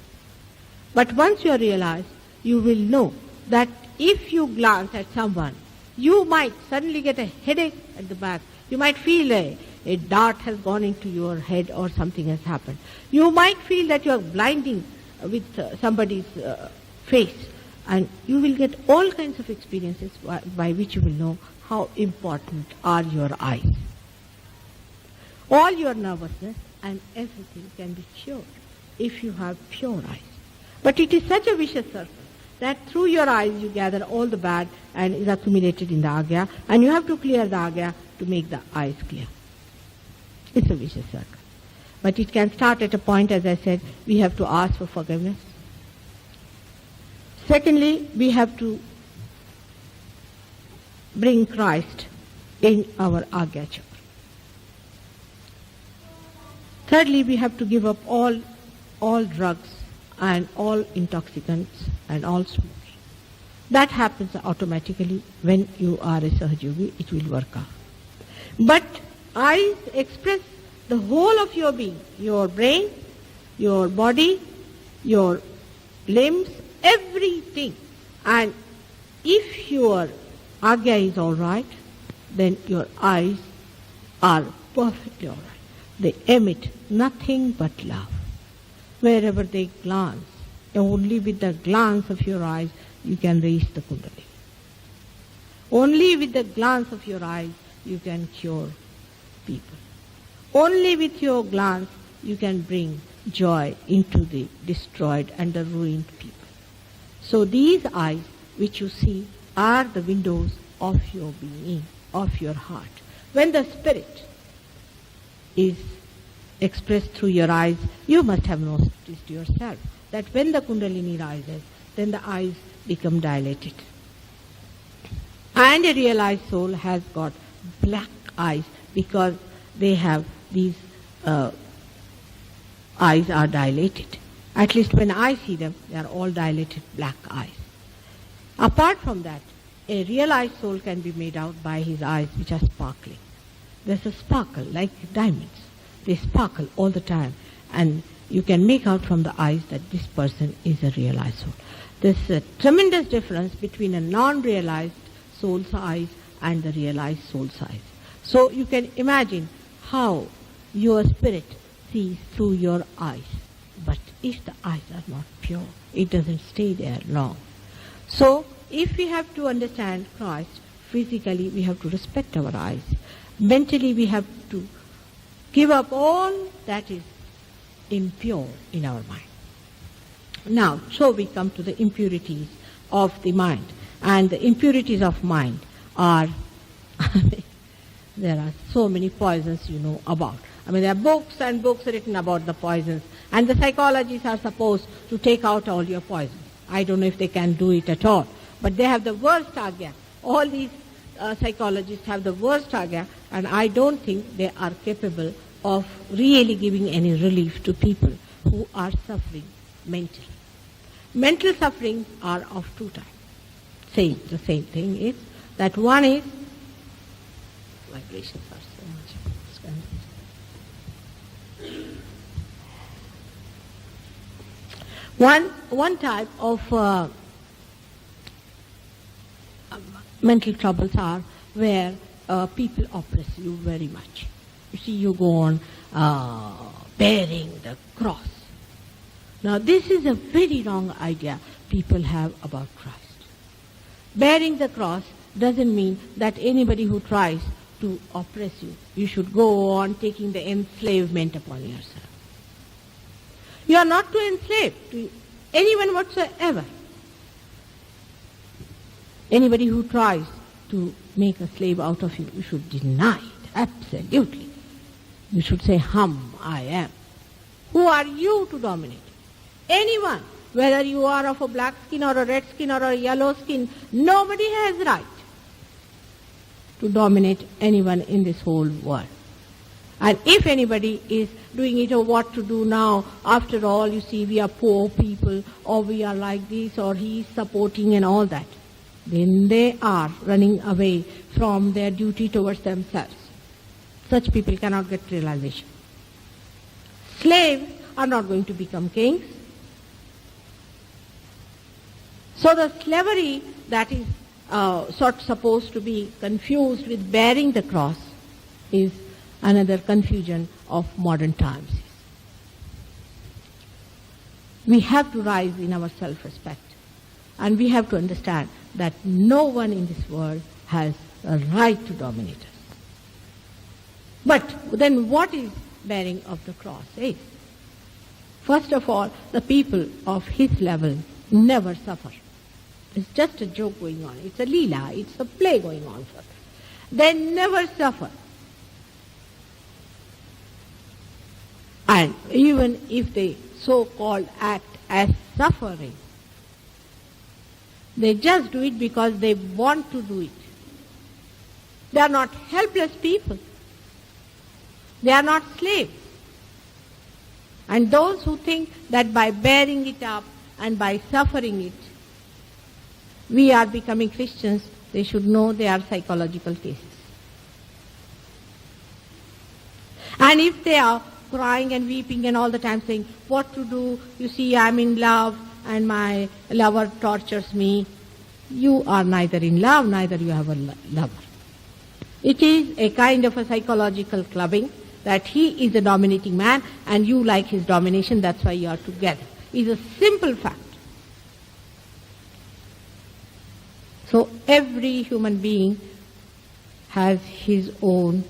But once you are realized, you will know that if you glance at someone, you might suddenly get a headache at the back. You might feel a dart has gone into your head or something has happened. You might feel that you are blinding with somebody's face, and you will get all kinds of experiences by which you will know how important are your eyes. All your nervousness and everything can be cured if you have pure eyes. But it is such a vicious circle that through your eyes you gather all the bad and is accumulated in the agya, and you have to clear the agya to make the eyes clear. It's a vicious circle. But it can start at a point, as I said, we have to ask for forgiveness. Secondly, we have to bring Christ in our agya chakra. Thirdly, we have to give up all drugs and all intoxicants and all smokes. That happens automatically when you are a Sahajogi, it will work out. But eyes express the whole of your being, your brain, your body, your limbs, everything. And if your agya is all right, then your eyes are perfectly all right. They emit nothing but love. Wherever they glance, only with the glance of your eyes you can reach the Kundalini. Only with the glance of your eyes you can cure people. Only with your glance you can bring joy into the destroyed and the ruined people. So these eyes which you see are the windows of your being, of your heart. When the spirit is expressed through your eyes, you must have noticed yourself that when the Kundalini rises, then the eyes become dilated. And a realized soul has got black eyes because they have these eyes are dilated. At least when I see them, they are all dilated black eyes. Apart from that, a realized soul can be made out by his eyes which are sparkling. There's a sparkle like diamonds. They sparkle all the time, and you can make out from the eyes that this person is a realized soul. There's a tremendous difference between a non-realized soul's eyes and the realized soul's eyes. So you can imagine how your spirit sees through your eyes. But if the eyes are not pure, it doesn't stay there long. So if we have to understand Christ, physically we have to respect our eyes. Mentally we have to give up all that is impure in our mind. Now, so we come to the impurities of the mind. And the impurities of mind are, there are so many poisons you know about. There are books and books written about the poisons. And the psychologists are supposed to take out all your poisons. I don't know if they can do it at all. But they have the worst agya. All these psychologists have the worst agya, and I don't think they are capable of really giving any relief to people who are suffering mentally. Mental sufferings are of two types. The same thing is that one is vibrations are so much. One type of mental troubles are where people oppress you very much. You see, you go on bearing the cross. Now, this is a very wrong idea people have about Christ. Bearing the cross doesn't mean that anybody who tries to oppress you, you should go on taking the enslavement upon yourself. You are not to enslave to anyone whatsoever. Anybody who tries to make a slave out of you, you should deny it, absolutely. You should say, I am. Who are you to dominate? Anyone, whether you are of a black skin or a red skin or a yellow skin, nobody has right to dominate anyone in this whole world. And if anybody is doing it or what to do now, after all, you see, we are poor people, or we are like this, or he is supporting and all that, then they are running away from their duty towards themselves. Such people cannot get realization. Slaves are not going to become kings. So the slavery that is supposed to be confused with bearing the cross is another confusion of modern times. We have to rise in our self-respect, and we have to understand that no one in this world has a right to dominate us. But then what is bearing of the cross is? First of all, the people of his level never suffer. It's just a joke going on. It's a leela. It's a play going on for them. They never suffer. And even if they so-called act as suffering, they just do it because they want to do it. They are not helpless people. They are not slaves. And those who think that by bearing it up and by suffering it, we are becoming Christians, they should know they are psychological cases. And if they are crying and weeping and all the time saying, what to do, you see, I'm in love and my lover tortures me, you are neither in love, neither you have a lover. It is a kind of a psychological clubbing that he is a dominating man and you like his domination, that's why you are together. It's a simple fact. So every human being has his own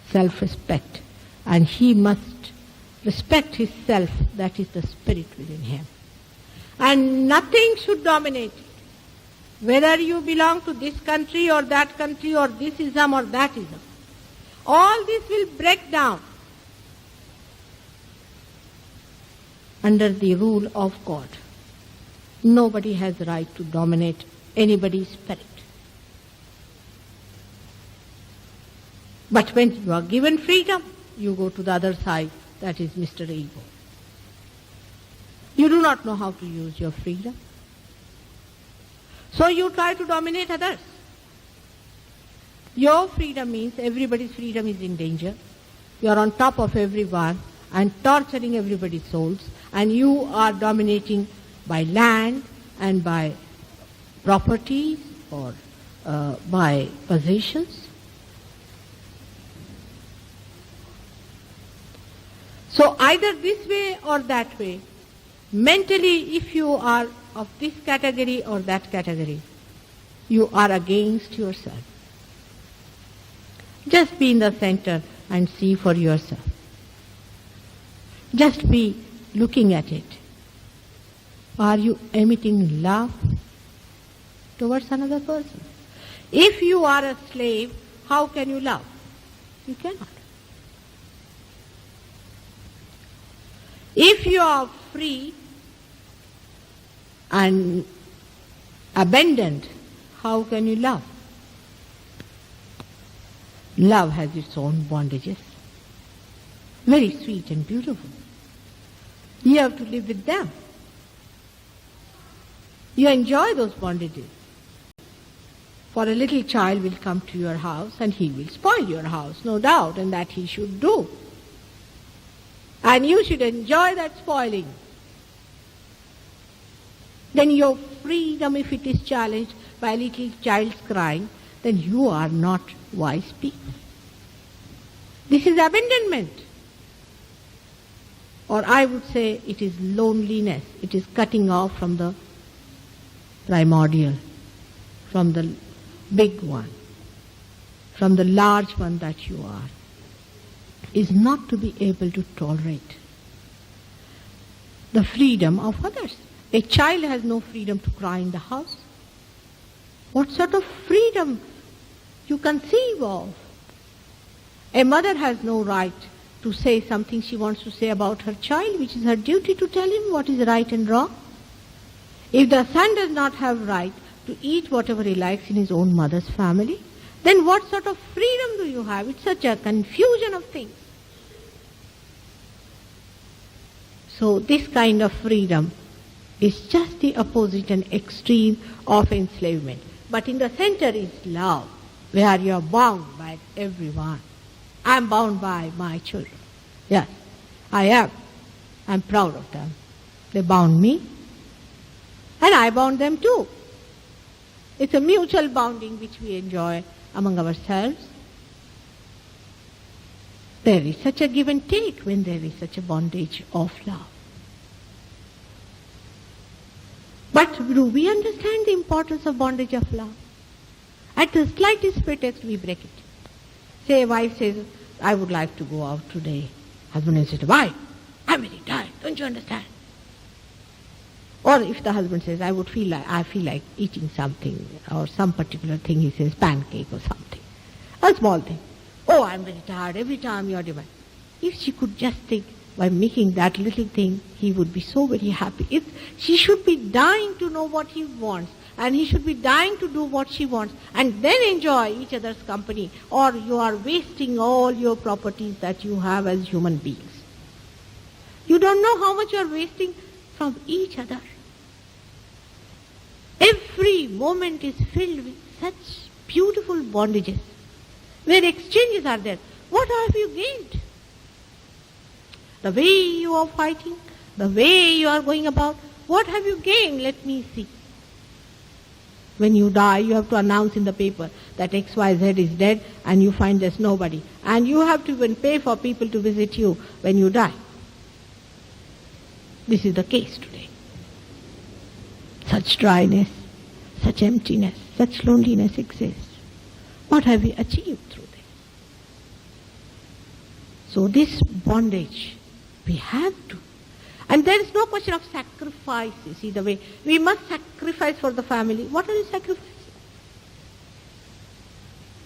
self-respect, and he must respect his self, that is the spirit within him. And nothing should dominate it. Whether you belong to this country or that country or this ism or that ism, all this will break down under the rule of God. Nobody has the right to dominate anybody's spirit. But when you are given freedom, you go to the other side, that is Mr. Ego. You do not know how to use your freedom. So you try to dominate others. Your freedom means everybody's freedom is in danger. You are on top of everyone and torturing everybody's souls, and you are dominating by land and by properties or by possessions. So either this way or that way, mentally if you are of this category or that category, you are against yourself. Just be in the center and see for yourself. Just be looking at it. Are you emitting love towards another person? If you are a slave, how can you love? You cannot. If you are free and abandoned, how can you love? Love has its own bondages, very sweet and beautiful. You have to live with them. You enjoy those bondages. For a little child will come to your house and he will spoil your house, no doubt, and that he should do. And you should enjoy that spoiling. then your freedom, if it is challenged by a little child's crying, then you are not wise people. This is abandonment. Or I would say it is loneliness. It is cutting off from the primordial, from the big one, from the large one that you are, is not to be able to tolerate the freedom of others. A child has no freedom to cry in the house. What sort of freedom you conceive of? A mother has no right to say something she wants to say about her child, which is her duty to tell him what is right and wrong. If the son does not have right to eat whatever he likes in his own mother's family, then what sort of freedom do you have? It's such a confusion of things. So this kind of freedom is just the opposite and extreme of enslavement. But in the center is love, where you are bound by everyone. I am bound by my children. Yes, I am. I am proud of them. They bound me, and I bound them too. It's a mutual bounding which we enjoy among ourselves. There is such a give and take when there is such a bondage of love. But do we understand the importance of bondage of love? At the slightest pretext we break it. Say a wife says, I would like to go out today. Husband will say, why? I'm very tired, don't you understand? Or if the husband says, I feel like eating something, or some particular thing, he says, pancake or something. A small thing. Oh, I'm very tired, every time you're demanding. If she could just think, by making that little thing, he would be so very happy. She should be dying to know what he wants, and he should be dying to do what she wants, and then enjoy each other's company, or you are wasting all your properties that you have as human beings. You don't know how much you are wasting from each other. Every moment is filled with such beautiful bondages, where exchanges are there. What have you gained? The way you are fighting, the way you are going about, what have you gained? Let me see. When you die, you have to announce in the paper that XYZ is dead, and you find there's nobody. And you have to even pay for people to visit you when you die. This is the case today. Such dryness, such emptiness, such loneliness exists. What have we achieved through this? So this bondage, we have to. And there is no question of sacrifice, you see, the way we must sacrifice for the family. What are you sacrificing?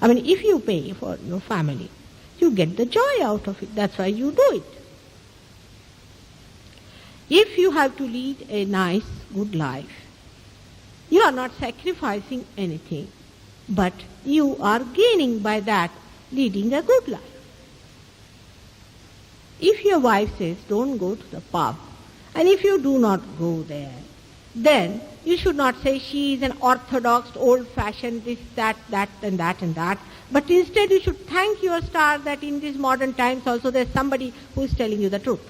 I mean, if you pay for your family, you get the joy out of it. That's why you do it. If you have to lead a nice, good life, you are not sacrificing anything, but you are gaining by that, leading a good life. If your wife says, don't go to the pub, and if you do not go there, then you should not say she is an orthodox, old-fashioned, this, that, and that. But instead you should thank your star that in these modern times also there's somebody who is telling you the truth.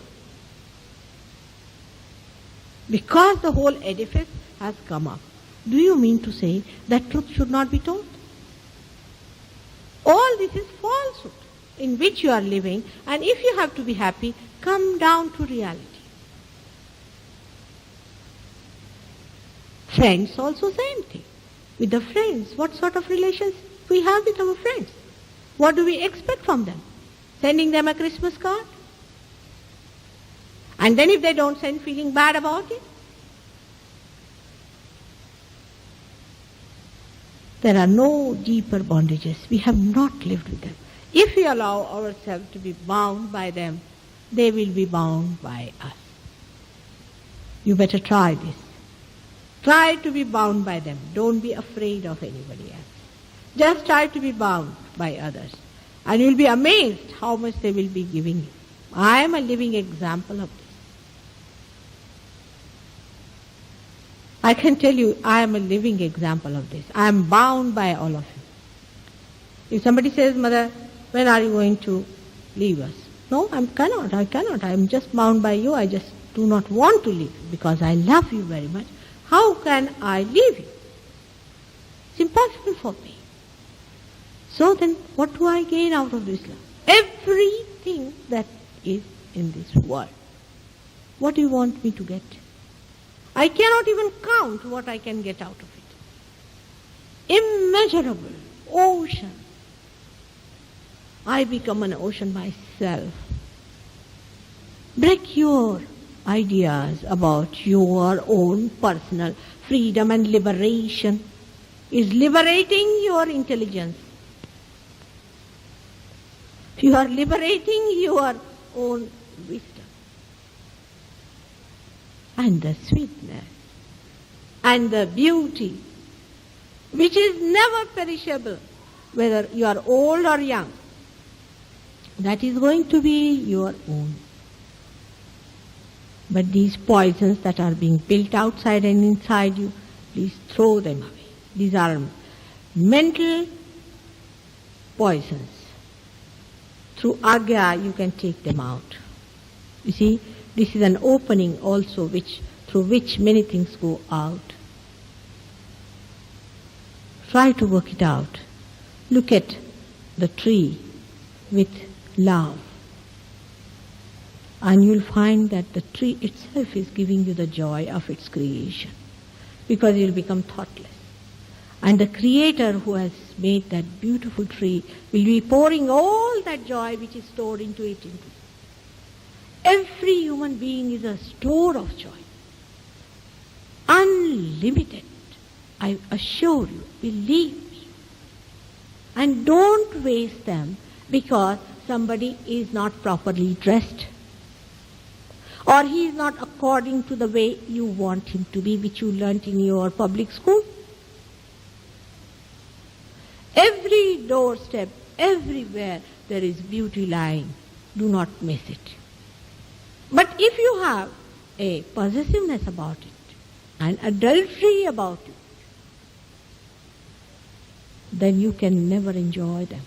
Because the whole edifice has come up. Do you mean to say that truth should not be told? All this is falsehood in which you are living, and if you have to be happy, come down to reality. Friends also same thing. With the friends, what sort of relations we have with our friends? What do we expect from them? Sending them a Christmas card? And then if they don't send, feeling bad about it? There are no deeper bondages. We have not lived with them. If we allow ourselves to be bound by them, they will be bound by us. You better try this. Try to be bound by them. Don't be afraid of anybody else. Just try to be bound by others. And you'll be amazed how much they will be giving you. I am a living example of this. I can tell you, I am a living example of this. I am bound by all of you. If somebody says, Mother, when are you going to leave us? No, I cannot. I am just bound by you. I just do not want to leave because I love you very much. How can I leave you? It's impossible for me. So then what do I gain out of Islam? Everything that is in this world. What do you want me to get? I cannot even count what I can get out of it. Immeasurable ocean. I become an ocean myself. Break your ideas about your own personal freedom and liberation is liberating your intelligence. You are liberating your own wisdom. And the sweetness and the beauty, which is never perishable, whether you are old or young, that is going to be your own. But these poisons that are being built outside and inside you, please throw them away. These are mental poisons. Through Agya you can take them out. You see, this is an opening also through which many things go out. Try to work it out. Look at the tree with love. And you'll find that the tree itself is giving you the joy of its creation, because you'll become thoughtless. And the Creator who has made that beautiful tree will be pouring all that joy which is stored into it. Every human being is a store of joy. Unlimited. I assure you, believe me. And don't waste them because somebody is not properly dressed, or he is not according to the way you want him to be, which you learnt in your public school. Every doorstep, everywhere there is beauty lying. Do not miss it. But if you have a possessiveness about it, and adultery about it, then you can never enjoy them.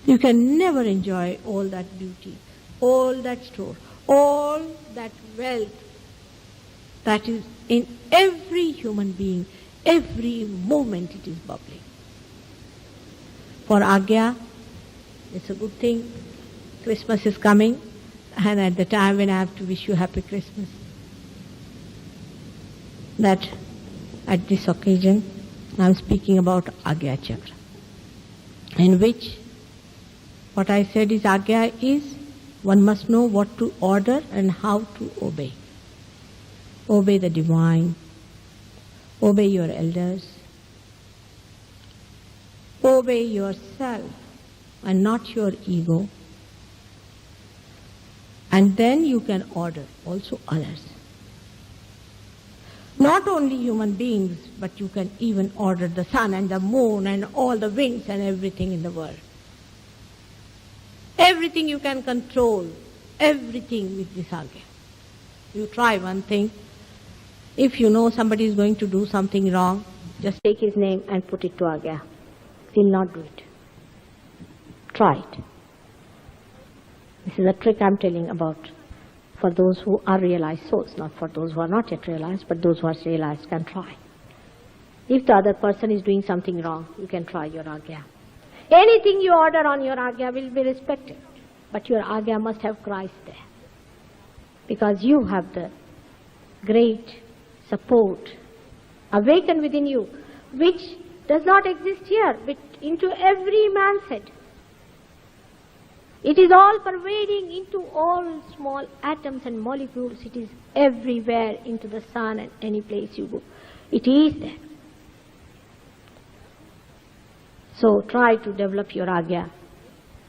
You can never enjoy all that beauty, all that store, all that wealth that is in every human being. Every moment it is bubbling. For Agya, it's a good thing. Christmas is coming, and at the time when I have to wish you happy Christmas, that at this occasion I am speaking about Agya Chakra, in which what I said is Agya is one must know what to order and how to obey. Obey the divine. Obey your elders. Obey yourself and not your ego. And then you can order also others. Not only human beings, but you can even order the sun and the moon and all the winds and everything in the world. Everything you can control, everything with this Agya. You try one thing. If you know somebody is going to do something wrong, just Take his name and put it to Agya. He'll not do it. Try it. This is a trick I'm telling about for those who are realized souls, not for those who are not yet realized, but those who are realized can try. If the other person is doing something wrong, you can try your Agya. Anything you order on your Agya will be respected, but your Agya must have Christ there, because you have the great support awakened within you, which does not exist here, but into every man's head. It is all pervading into all small atoms and molecules. It is everywhere, into the sun and any place you go. It is there. So try to develop your Agya.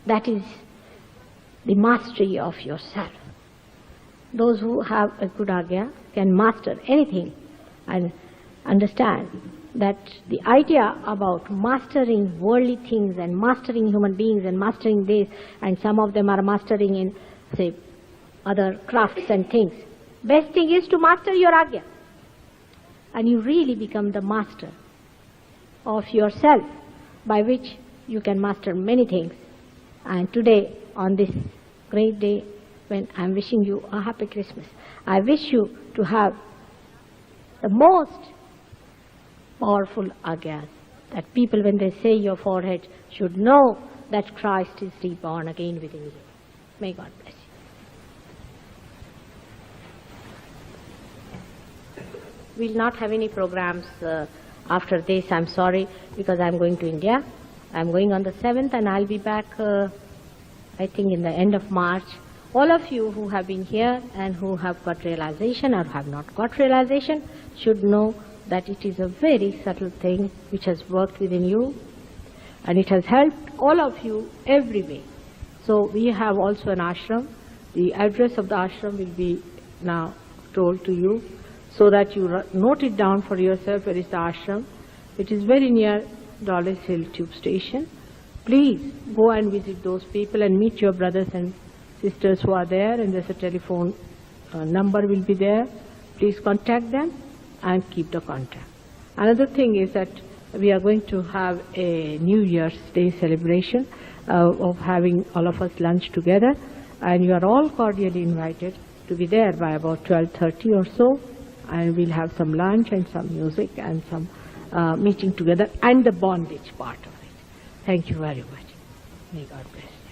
That is the mastery of yourself. Those who have a good Agya can master anything and understand that the idea about mastering worldly things and mastering human beings and mastering this, and some of them are mastering in, say, other crafts and things. Best thing is to master your Agya. And you really become the master of yourself, by which you can master many things. And today, on this great day, when I'm wishing you a happy Christmas, I wish you to have the most powerful agyas, that people when they say your forehead should know that Christ is reborn again within you. May God bless you. We'll not have any programs after this, I'm sorry, because I'm going to India. I'm going on the 7th and I'll be back, I think, in the end of March. All of you who have been here and who have got realization or have not got realization should know that it is a very subtle thing which has worked within you, and it has helped all of you every way. So we have also an ashram. The address of the ashram will be now told to you, so that you note it down for yourself. Where is the ashram? It is very near Dollis Hill Tube Station. Please go and visit those people and meet your brothers and sisters who are there, and there's a telephone number will be there. Please contact them and keep the contact. Another thing is that we are going to have a New Year's Day celebration of having all of us lunch together, and you are all cordially invited to be there by about 12:30 or so, and we'll have some lunch and some music and some meeting together and the bondage part of it. Thank you very much. May God bless you.